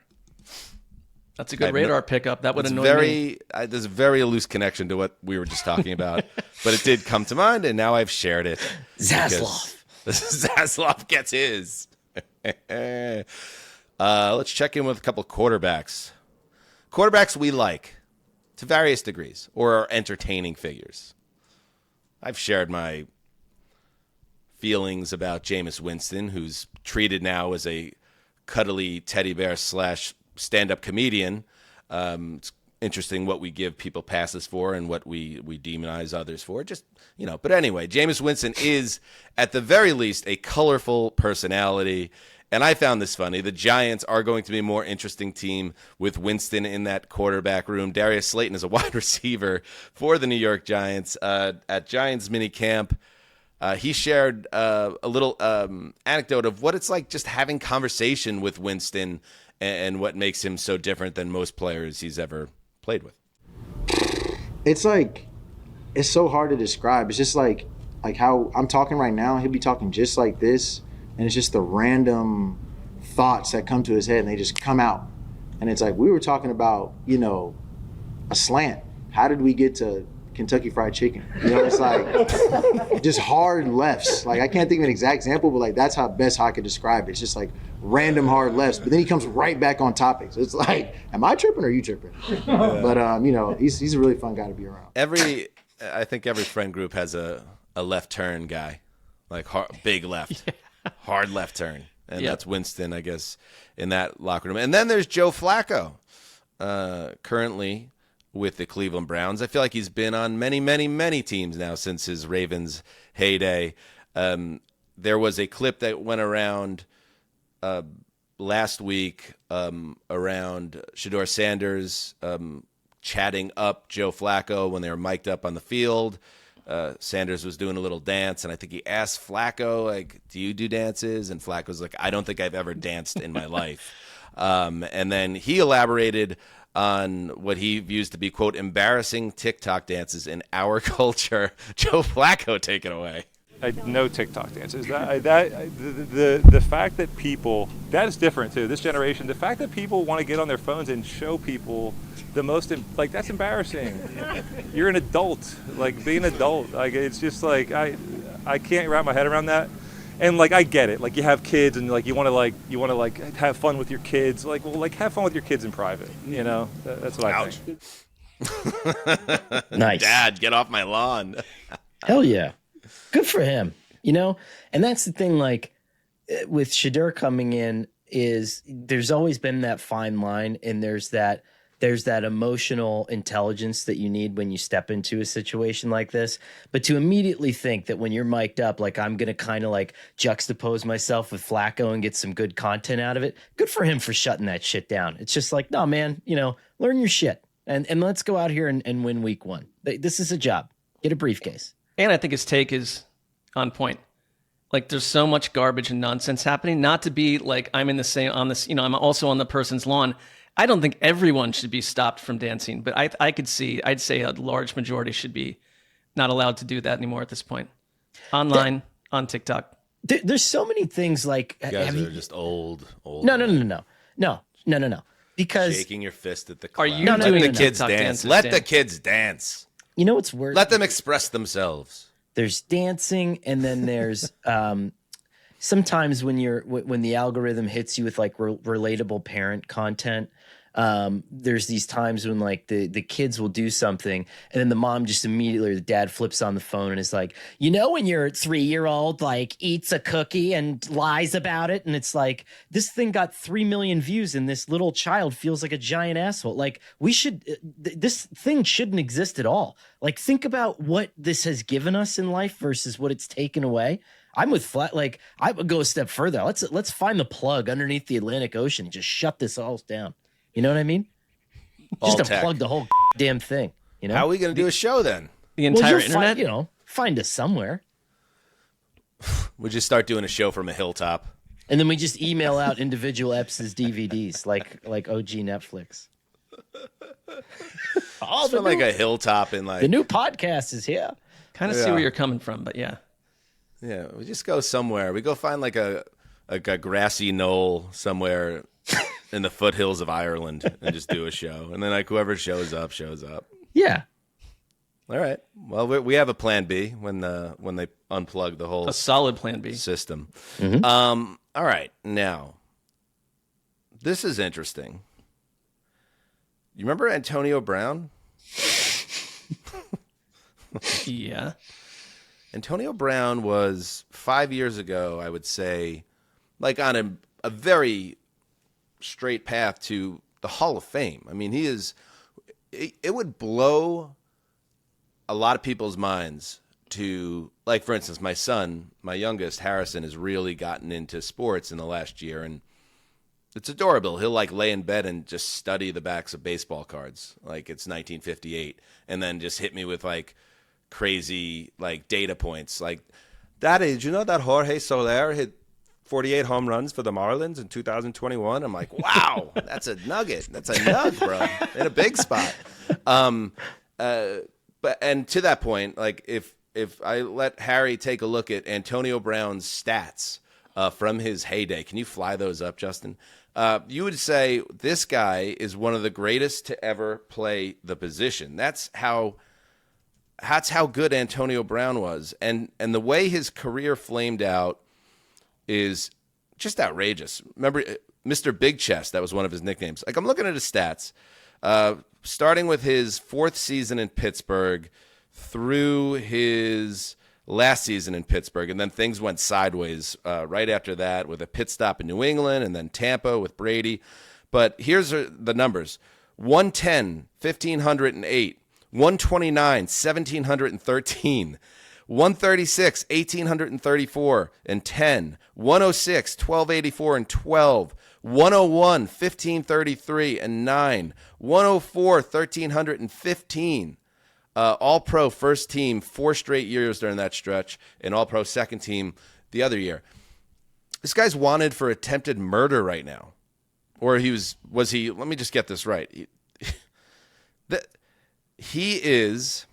That's a good radar pickup. That would annoy me. There's a very loose connection to what we were just talking about, but it did come to mind, and now I've shared it. Zaslav gets his. Let's check in with a couple of quarterbacks. Quarterbacks we like to various degrees, or are entertaining figures. I've shared my feelings about Jameis Winston, who's treated now as a cuddly teddy bear / stand-up comedian. It's interesting what we give people passes for and what we demonize others for. But anyway, Jameis Winston is, at the very least, a colorful personality, And I found this funny. The Giants are going to be a more interesting team with Winston in that quarterback room. Darius Slayton is a wide receiver for the New York Giants. At Giants minicamp, he shared a little anecdote of what it's like just having conversation with Winston and what makes him so different than most players he's ever played with. It's so hard to describe. It's just like how I'm talking right now, he'll be talking just like this, and it's just the random thoughts that come to his head and they just come out. And it's like, we were talking about, a slant. How did we get to Kentucky Fried Chicken? It's like just hard lefts. Like, I can't think of an exact example, but like that's how I could describe it. It's just like random hard lefts, but then he comes right back on topics. It's like, am I tripping or are you tripping? But he's a really fun guy to be around. I think every friend group has a left turn guy, like big left, hard left turn, and that's Winston, I guess, in that locker room. And then there's Joe Flacco, currently with the Cleveland Browns. I feel like he's been on many, many, many teams now since his Ravens heyday. There was a clip that went around last week around Shedeur Sanders chatting up Joe Flacco when they were mic'd up on the field. Sanders was doing a little dance, and I think he asked Flacco, like, do you do dances? And Flacco's like, I don't think I've ever danced in my life. And then he elaborated on what he views to be, quote, embarrassing TikTok dances in our culture. Joe Flacco, take it away. No TikTok dances. The fact that people, that is different too. This generation, the fact that people want to get on their phones and show people the most, like, that's embarrassing. You're an adult, like, be an adult. Like, it's just like I can't wrap my head around that. And like, I get it. Like, you have kids and like you want to have fun with your kids. Like, well, like, have fun with your kids in private. That's what I think. Nice. Dad, get off my lawn. Hell yeah. Good for him, And that's the thing, like, with Shedeur coming in, is there's always been that fine line, and there's that emotional intelligence that you need when you step into a situation like this. But to immediately think that when you're mic'd up, like, I'm going to kind of like juxtapose myself with Flacco and get some good content out of it, good for him for shutting that shit down. It's just like, no, man, learn your shit and let's go out here and win week 1. This is a job. Get a briefcase. And I think his take is on point. Like, there's so much garbage and nonsense happening. Not to be like, I'm in the same on this, I'm also on the person's lawn. I don't think everyone should be stopped from dancing, but I'd say a large majority should be not allowed to do that anymore at this point. Online, on TikTok. There's so many things like, you guys are just old. No. Because shaking your fist at the crowd. Are you doing the kids dance? Let the kids dance. You know what's worse? Let them express themselves. There's dancing, and then there's sometimes when the algorithm hits you with like relatable parent content. There's these times when like the kids will do something, and then the mom just immediately, or the dad flips on the phone and is like, when your 3-year-old like eats a cookie and lies about it, and it's like, this thing got 3 million views and this little child feels like a giant asshole. Like, this thing shouldn't exist at all. Like, think about what this has given us in life versus what it's taken away. I'm with Flat. Like, I would go a step further. Let's find the plug underneath the Atlantic Ocean and just shut this all down. You know what I mean? Just to plug the whole damn thing. How are we going to do a show then? The entire internet? Find us somewhere. We just start doing a show from a hilltop. And then we just email out individual eps' DVDs, like OG Netflix. Like a hilltop in like... The new podcast is here. Kind of see where you're coming from, but yeah. Yeah, we just go somewhere. We go find like a grassy knoll somewhere in the foothills of Ireland and just do a show. And then like whoever shows up. Yeah. All right. Well, we have a plan B when they unplug the whole... A solid plan B. ...system. Mm-hmm. All right. Now, this is interesting. You remember Antonio Brown? Yeah. Antonio Brown was 5 years ago, I would say, like on a very straight path to the Hall of Fame. I mean, it would blow a lot of people's minds to, like, for instance, my son, my youngest, Harrison, has really gotten into sports in the last year, and it's adorable. He'll, like, lay in bed and just study the backs of baseball cards like it's 1958, and then just hit me with, like, crazy, like, data points. Like, Daddy, did you know that Jorge Soler hit 48 home runs for the Marlins in 2021? I'm like, wow, that's a nugget. That's a nug, bro, in a big spot. But to that point, like, if I let Harry take a look at Antonio Brown's stats from his heyday, can you fly those up, Justin? You would say this guy is one of the greatest to ever play the position. That's how good Antonio Brown was. And the way his career flamed out is just outrageous. Remember, Mr. Big Chest, that was one of his nicknames. Like, I'm looking at his stats, starting with his 4th season in Pittsburgh through his last season in Pittsburgh, and then things went sideways right after that with a pit stop in New England and then Tampa with Brady. But here's the numbers: 110, 1,508, 129, 1,713, 136, 1,834 and 10, 106, 1,284 and 12, 101, 1,533 and 9, 104, 1,315. All-Pro first team 4 straight years during that stretch, and All-Pro second team the other year. This guy's wanted for attempted murder right now. Or was he, let me just get this right. He is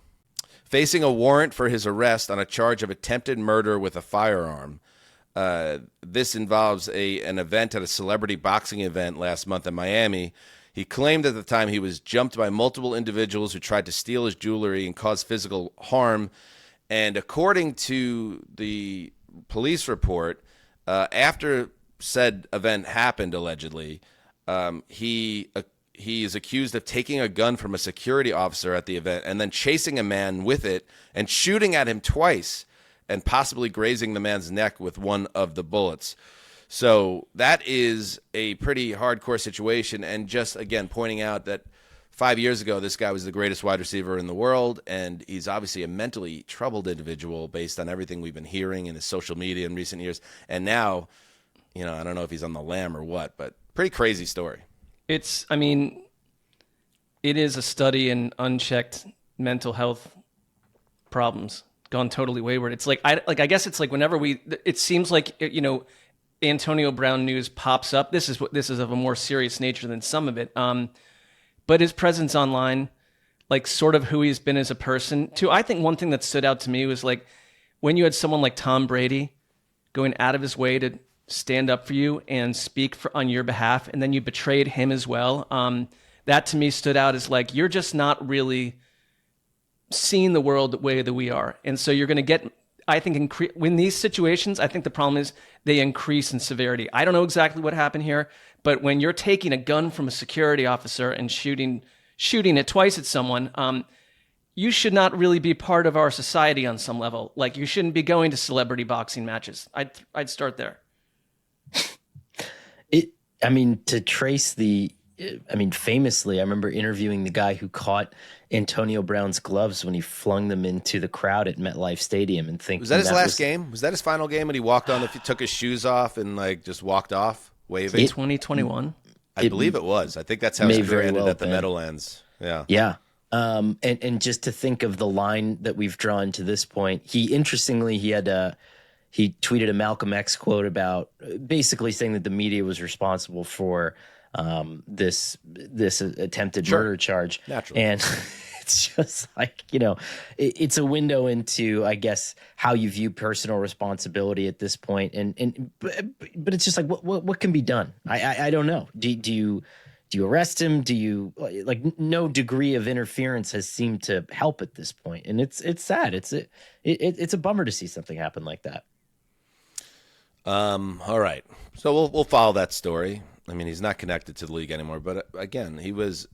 facing a warrant for his arrest on a charge of attempted murder with a firearm. This involves an event at a celebrity boxing event last month in Miami. He claimed at the time he was jumped by multiple individuals who tried to steal his jewelry and cause physical harm. And according to the police report, after said event happened, allegedly, he is accused of taking a gun from a security officer at the event and then chasing a man with it and shooting at him twice and possibly grazing the man's neck with one of the bullets. So that is a pretty hardcore situation, and just, again, pointing out that 5 years ago, this guy was the greatest wide receiver in the world, and he's obviously a mentally troubled individual based on everything we've been hearing in his social media in recent years. And now, I don't know if he's on the lam or what, but pretty crazy story. It is a study in unchecked mental health problems gone totally wayward. It's I guess it's like whenever it seems like, Antonio Brown news pops up. This is of a more serious nature than some of it. But his presence online, like sort of who he's been as a person too. I think one thing that stood out to me was like when you had someone like Tom Brady going out of his way to stand up for you and speak on your behalf, and then you betrayed him as well. That to me stood out as like, you're just not really seeing the world the way that we are. And so you're going to get, I think, when these situations, I think the problem is they increase in severity. I don't know exactly what happened here, but when you're taking a gun from a security officer and shooting it twice at someone, you should not really be part of our society on some level. Like, you shouldn't be going to celebrity boxing matches. I'd start there. To trace famously, I remember interviewing the guy who caught Antonio Brown's gloves when he flung them into the crowd at MetLife Stadium, and thinking, was that his last game? Was that his final game when he walked on? He took his shoes off and just walked off, waving. 2021, I believe it was. I think that's how his career ended at the Meadowlands. Yeah, yeah. And just to think of the line that we've drawn to this point, he tweeted a Malcolm X quote about basically saying that the media was responsible for this attempted murder charge. Naturally. And it's just like, it's a window into, I guess, how you view personal responsibility at this point. But it's just like, what can be done? I don't know. Do you arrest him? Do you no degree of interference has seemed to help at this point. And it's sad. It's a bummer to see something happen like that. All right. So we'll follow that story. I mean, he's not connected to the league anymore, but again, he was,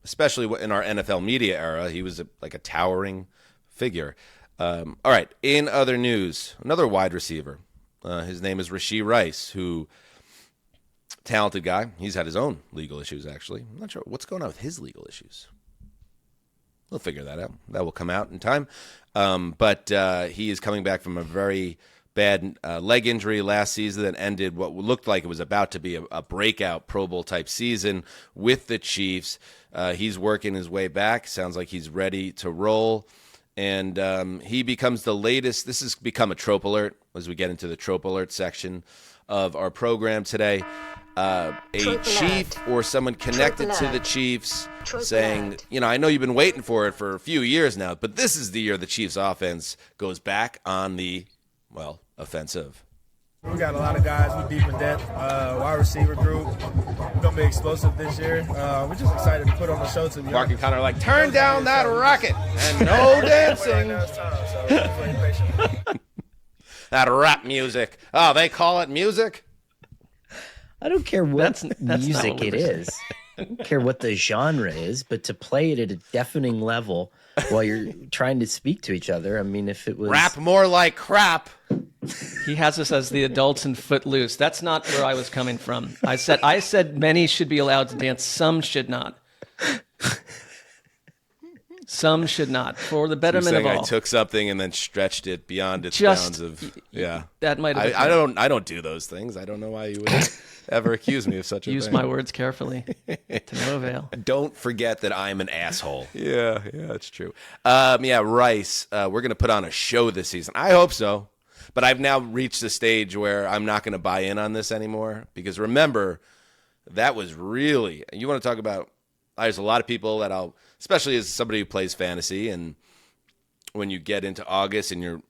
especially in our NFL media era, he was a towering figure. All right. In other news, another wide receiver. His name is Rashee Rice, who, talented guy. He's had his own legal issues, actually. I'm not sure what's going on with his legal issues. We'll figure that out. That will come out in time. But he is coming back from a very bad leg injury last season that ended what looked like it was about to be a breakout Pro Bowl type season with the Chiefs. He's working his way back. Sounds like he's ready to roll. And he becomes the latest. This has become a Trope Alert as we get into the Trope Alert section of our program today. A chief or someone connected to the Chiefs saying, I know you've been waiting for it for a few years now, but this is the year the Chiefs offense goes back on the, offensive. We got a lot of guys with deep in depth, wide receiver group. We're going to be explosive this year. We're just excited to put on the show to be Mark and Conor are like, turn down that rocket and no dancing. That rap music. Oh, they call it music? I don't care what music it is. I don't care what the genre is, but to play it at a deafening level while you're trying to speak to each other. I mean, if it was... Rap more like crap. He has us as the adults in Footloose. That's not where I was coming from. I said many should be allowed to dance. Some should not. Some should not. For the betterment of all. I took something and then stretched it beyond its bounds of... Yeah. That might have been... I don't do those things. I don't know why you would ever accuse me of such a thing. Use my words carefully. To no avail. Don't forget that I'm an asshole. Yeah, that's true. Rice, we're going to put on a show this season. I hope so. But I've now reached the stage where I'm not going to buy in on this anymore. Because remember, that was really... You want to talk about... There's a lot of people that especially as somebody who plays fantasy, and when you get into August and you're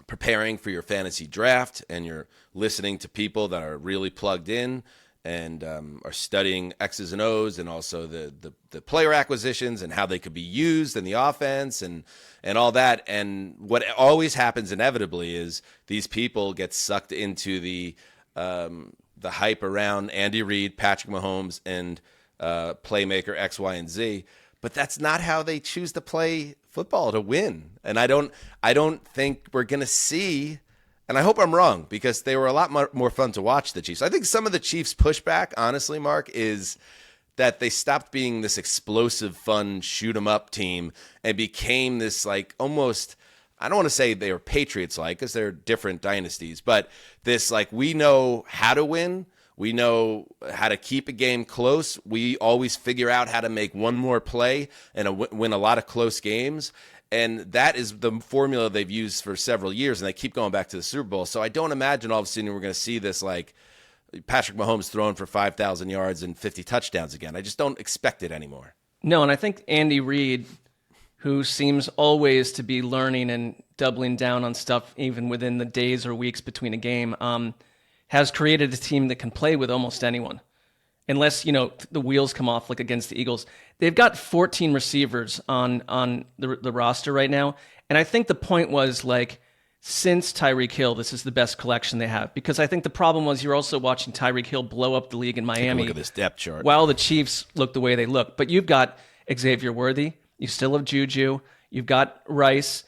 preparing for your fantasy draft and you're listening to people that are really plugged in and are studying X's and O's and also the player acquisitions and how they could be used in the offense and all that. And what always happens inevitably is these people get sucked into the hype around Andy Reid, Patrick Mahomes, and playmaker X, Y, and Z. But that's not how they choose to play football to win. And I don't think we're going to see, and I hope I'm wrong, because they were a lot more fun to watch, the Chiefs. I think some of the Chiefs' pushback, honestly, Mark, is that they stopped being this explosive, fun, shoot-'em-up team and became this, almost, I don't want to say they were Patriots-like, because they're different dynasties, but this, we know how to win. We know how to keep a game close. We always figure out how to make one more play and win a lot of close games. And that is the formula they've used for several years, and they keep going back to the Super Bowl. So I don't imagine all of a sudden we're going to see this Patrick Mahomes throwing for 5,000 yards and 50 touchdowns again. I just don't expect it anymore. No, and I think Andy Reid, who seems always to be learning and doubling down on stuff even within the days or weeks between a game, has created a team that can play with almost anyone. Unless, the wheels come off like against the Eagles. They've got 14 receivers on the roster right now. And I think the point was, since Tyreek Hill, this is the best collection they have. Because I think the problem was you're also watching Tyreek Hill blow up the league in Miami. Look at this depth chart. While the Chiefs look the way they look. But you've got Xavier Worthy. You still have Juju. You've got Rice.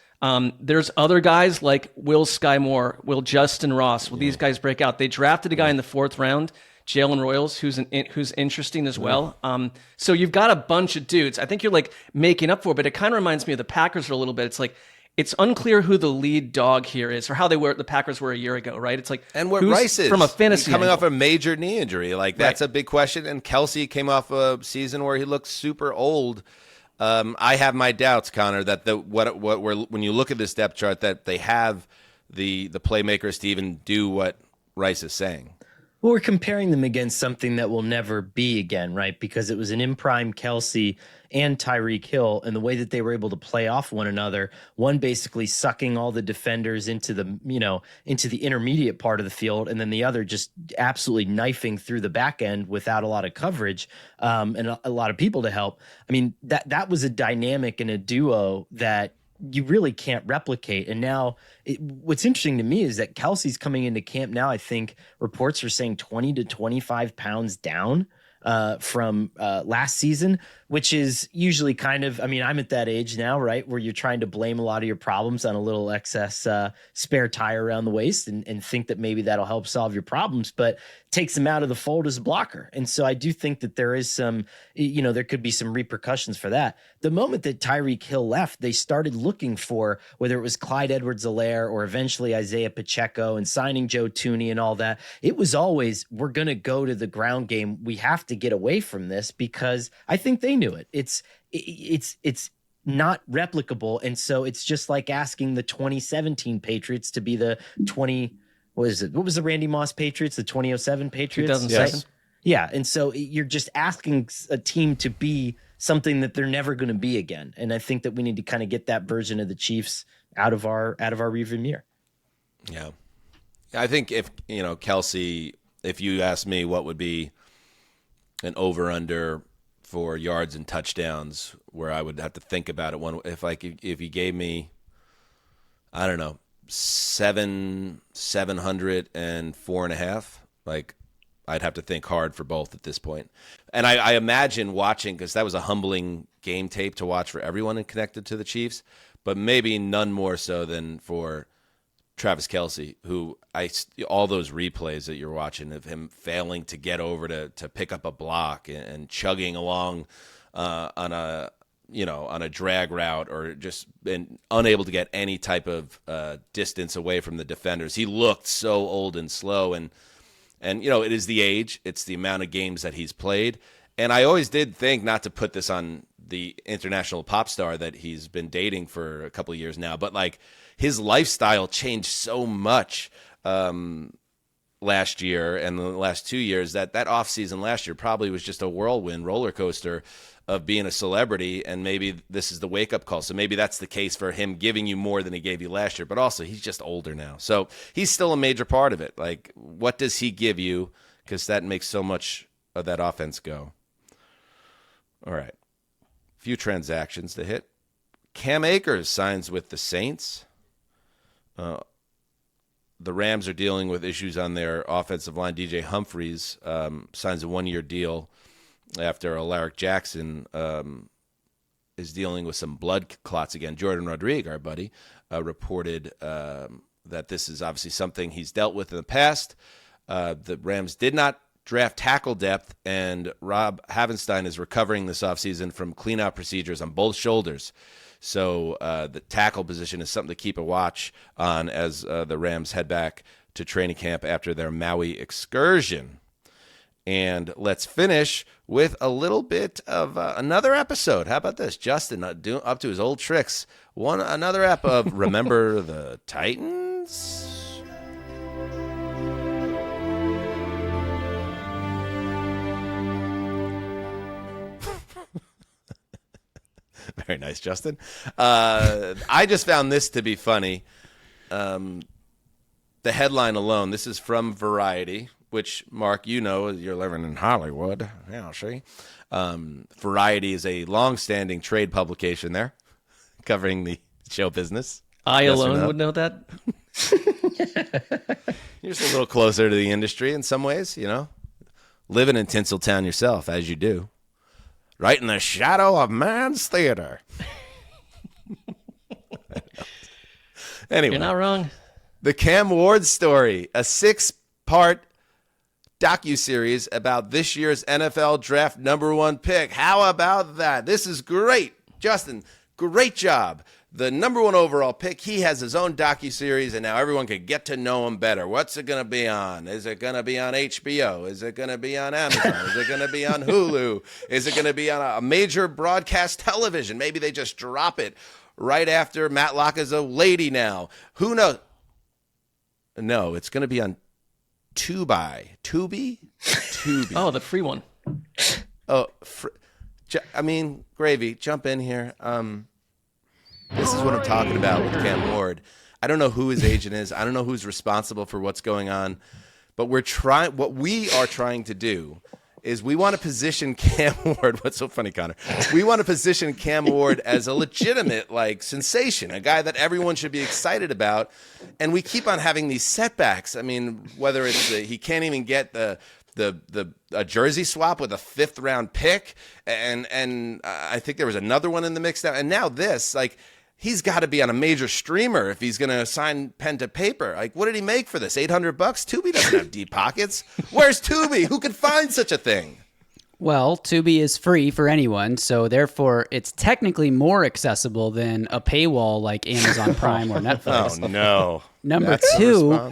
There's other guys like Will Sky Moore, Will Justin Ross. Will these guys break out? They drafted a guy in the 4th round, Jalen Royals, who's interesting as well. So you've got a bunch of dudes. I think you're making up for it, but it kind of reminds me of the Packers a little bit. It's it's unclear who the lead dog here is or how the Packers were a year ago, right? It's and what Rice is from a fantasy coming angle. off a major knee injury. That's a big question. And Kelsey came off a season where he looked super old. I have my doubts, Conor, that when you look at this depth chart, that they have the playmakers to even do what Rice is saying. Well, we're comparing them against something that will never be again, right? Because it was an in-prime Kelsey and Tyreek Hill, and the way that they were able to play off one another, one basically sucking all the defenders into the intermediate part of the field, and then the other just absolutely knifing through the back end without a lot of coverage and a lot of people to help. I mean, that was a dynamic and a duo that you really can't replicate. And now what's interesting to me is that Kelsey's coming into camp now. I think reports are saying 20 to 25 pounds down. from last season, which is usually kind of, I mean, I'm at that age now, right, where you're trying to blame a lot of your problems on a little excess spare tire around the waist and think that maybe that'll help solve your problems, but takes him out of the fold as a blocker. And so I do think that there is some, there could be some repercussions for that. The moment that Tyreek Hill left, they started looking for whether it was Clyde Edwards-Helaire or eventually Isaiah Pacheco and signing Joe Thuney and all that. It was always, we're going to go to the ground game. We have to get away from this because I think they knew it. It's not replicable. And so it's just like asking the 2017 Patriots to be the what was the Randy Moss Patriots, the 2007 Patriots? 2007. Right? Yeah. And so you're just asking a team to be something that they're never going to be again. And I think that we need to kind of get that version of the Chiefs out of our rearview mirror. Yeah. I think if, Kelsey, if you ask me what would be an over-under for yards and touchdowns, where I would have to think about it, if you gave me, I don't know, 700 and 4.5, I'd have to think hard for both at this point. And I imagine watching, because that was a humbling game tape to watch for everyone connected to the Chiefs, but maybe none more so than for Travis Kelce, who all those replays that you're watching of him failing to get over to pick up a block and chugging along on a drag route, or just been unable to get any type of distance away from the defenders. He looked so old and slow, and it is the age, it's the amount of games that he's played. And I always did think, not to put this on the international pop star that he's been dating for a couple of years now, but his lifestyle changed so much last year and the last 2 years that offseason last year probably was just a whirlwind roller coaster of being a celebrity, and maybe this is the wake-up call. So maybe that's the case for him giving you more than he gave you last year, but also he's just older now. So he's still a major part of it. What does he give you? Because that makes so much of that offense go. All right. A few transactions to hit. Cam Akers signs with the Saints. The Rams are dealing with issues on their offensive line. DJ Humphries signs a 1-year deal after Alaric Jackson is dealing with some blood clots again. Jordan Rodriguez, our buddy, reported that this is obviously something he's dealt with in the past. The Rams did not draft tackle depth, and Rob Havenstein is recovering this offseason from clean-out procedures on both shoulders. So the tackle position is something to keep a watch on as the Rams head back to training camp after their Maui excursion. And let's finish with a little bit of another episode. How about this? Justin up to his old tricks. Another ep of Remember the Titans? Very nice, Justin. I just found this to be funny. The headline alone, this is from Variety, which, Mark, you're living in Hollywood. Yeah, see? Variety is a long-standing trade publication there, covering the show business. I alone would know that. You're just a little closer to the industry in some ways, living in Tinseltown yourself, as you do. Right in the shadow of man's theater. Anyway. You're not wrong. The Cam Ward story, a 6-part docuseries about this year's NFL draft #1 pick. How about that? This is great. Justin, great job. The #1 overall pick, he has his own docuseries, and now everyone can get to know him better. What's it going to be on? Is it going to be on HBO? Is it going to be on Amazon? Is it going to be on Hulu? Is it going to be on a major broadcast television? Maybe they just drop it right after Matlock is a lady now. Who knows? No, it's going to be on Tubi. Tubi? Oh, the free one. Oh, Gravy, jump in here. This is what I'm talking about with Cam Ward. I don't know who his agent is. I don't know who's responsible for what's going on. But what we are trying to do is we want to position Cam Ward. What's so funny, Connor? We want to position Cam Ward as a legitimate sensation, a guy that everyone should be excited about. And we keep on having these setbacks. I mean, whether it's he can't even get the a jersey swap with a 5th round pick, and I think there was another one in the mix now, and now this, like, he's got to be on a major streamer if he's going to sign pen to paper. Like, what did he make for this? $800? Tubi doesn't have deep pockets. Where's Tubi? Who could find such a thing? Well, Tubi is free for anyone, so therefore it's technically more accessible than a paywall like Amazon Prime or Netflix. Oh, no. Number 2,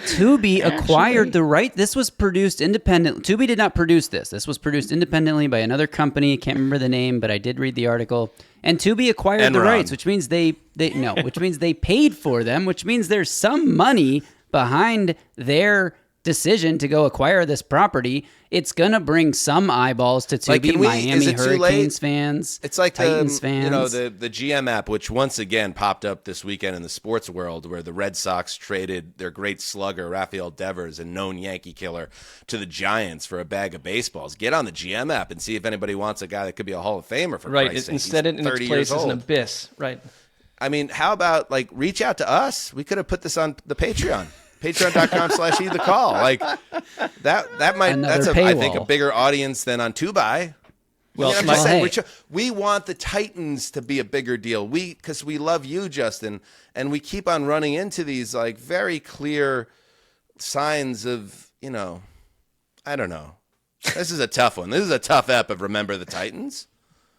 Tubi acquired the right. This was produced independently. Tubi did not produce this. This was produced independently by another company. Can't remember the name, but I did read the article. And Tubi acquired the rights, which means which means they paid for them, which means there's some money behind their decision to go acquire this property. It's gonna bring some eyeballs to Tubi, Miami Hurricanes fans. It's like Titans fans. You know, the GM app, which once again popped up this weekend in the sports world, where the Red Sox traded their great slugger Rafael Devers, a known Yankee killer, to the Giants for a bag of baseballs. Get on the GM app and see if anybody wants a guy that could be a Hall of Famer. For Christ's sake. Instead, in its place is an abyss. Right. I mean, how about like reach out to us? We could have put this on the Patreon. Patreon.com/eTheCall. Like that might that's I think a bigger audience than on Tubi. Well, I'm just saying, we want the Titans to be a bigger deal. Because we love you, Justin, and we keep on running into these like very clear signs of, you know, I don't know. This is a tough one. This is a tough ep of Remember the Titans.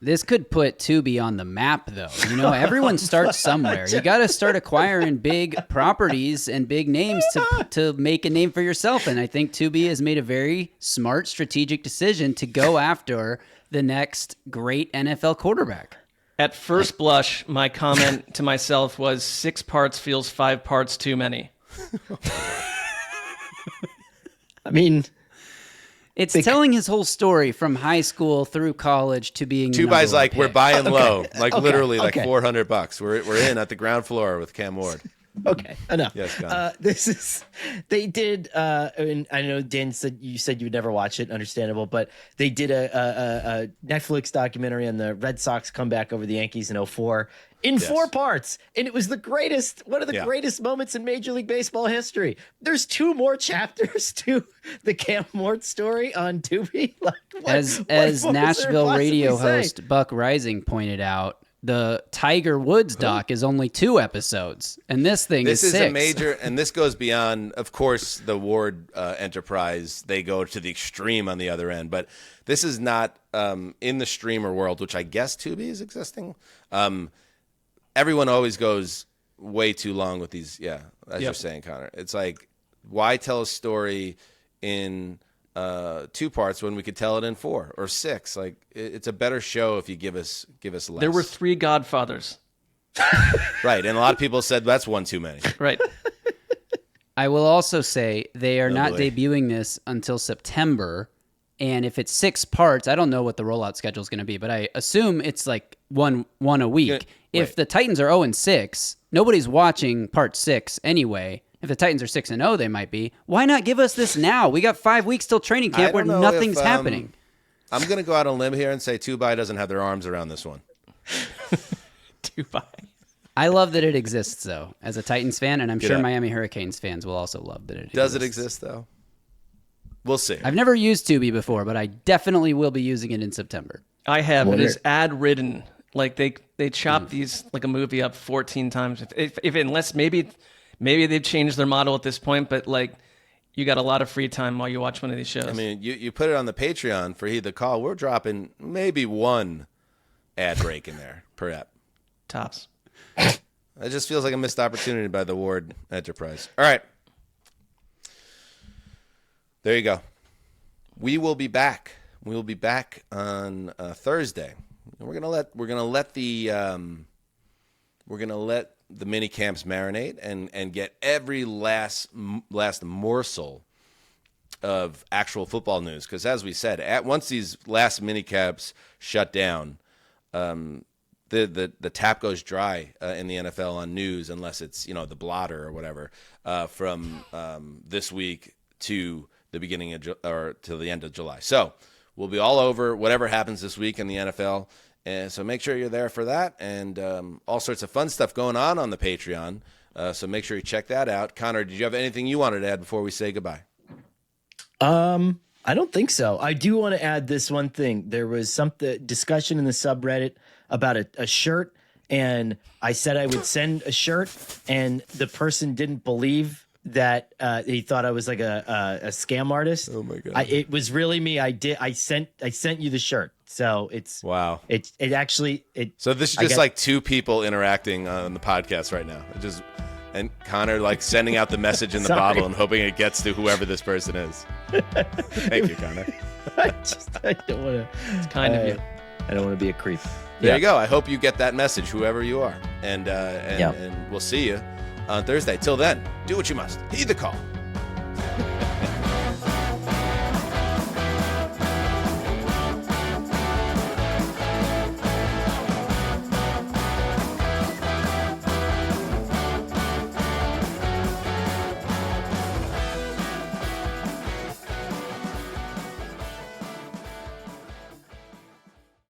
This could put Tubi on the map, though. You know, everyone starts somewhere. You got to start acquiring big properties and big names to make a name for yourself. And I think Tubi has made a very smart, strategic decision to go after the next great NFL quarterback. At first blush, my comment to myself was 6 parts feels 5 parts too many. I mean... It's telling his whole story from high school through college to being Tubi's like, we're buying low, like literally like $400. We're in at the ground floor with Cam Ward. Okay, enough. Yes, they did, and I know Dan said you would never watch it, understandable, but they did a Netflix documentary on the Red Sox comeback over the Yankees in 2004 in 4 parts, and it was one of the greatest moments in Major League Baseball history. There's 2 more chapters to the Cam Ward story on Tubi. Like, as Nashville radio host Buck Rising pointed out, the Tiger Woods doc is only 2 episodes, and this is 6. A major, and this goes beyond, of course, the Ward enterprise. They go to the extreme on the other end, but this is not in the streamer world, which I guess Tubi is existing. Everyone always goes way too long with these. Yeah, as you're saying, Connor. It's like, why tell a story in 2 parts when we could tell it in 4 or 6? Like, it's a better show if you give us less. There were 3 Godfathers. Right, and a lot of people said that's one too many. Right. I will also say they are not debuting this until September, and if it's 6 parts, I don't know what the rollout schedule is going to be, but I assume it's like one a week. If the Titans are 0-6, nobody's watching part 6 anyway. If the Titans are 6-0, they might be. Why not give us this now? We got 5 weeks till training camp where nothing's happening. I'm going to go out on a limb here and say Tubi doesn't have their arms around this one. Tubi. I love that it exists, though, as a Titans fan, and I'm sure Miami Hurricanes fans will also love that it exists. Does it exist, though? We'll see. I've never used Tubi before, but I definitely will be using it in September. I have. It is ad-ridden. Like, they chop these like a movie up 14 times. If unless maybe they've changed their model at this point, but like, you got a lot of free time while you watch one of these shows. I mean, you put it on the Patreon for Heed the Call. We're dropping maybe 1 ad break in there per ep. Tops. It just feels like a missed opportunity by the Ward enterprise. All right. There you go. We will be back. We will be back on Thursday. We're gonna let the mini camps marinate and get every last morsel of actual football news. Because as we said, once these last mini camps shut down, the tap goes dry in the NFL on news, unless it's the blotter or whatever from this week to the beginning of or till the end of July. So we'll be all over whatever happens this week in the NFL. And so make sure you're there for that, and all sorts of fun stuff going on the Patreon. So make sure you check that out. Connor, did you have anything you wanted to add before we say goodbye? I don't think so. I do want to add this one thing. There was some discussion in the subreddit about a shirt, and I said I would send a shirt, and the person didn't believe that he thought I was like a scam artist. Oh my God. It was really me. I sent you the shirt. So it's wow. It actually So this is just like two people interacting on the podcast right now. And Conor like sending out the message in the bottle and hoping it gets to whoever this person is. Thank you, Conor. I don't want to. It's kind of you. I don't want to be a creep. There you go. I hope you get that message, whoever you are. And we'll see you on Thursday. Till then, do what you must. Heed the call.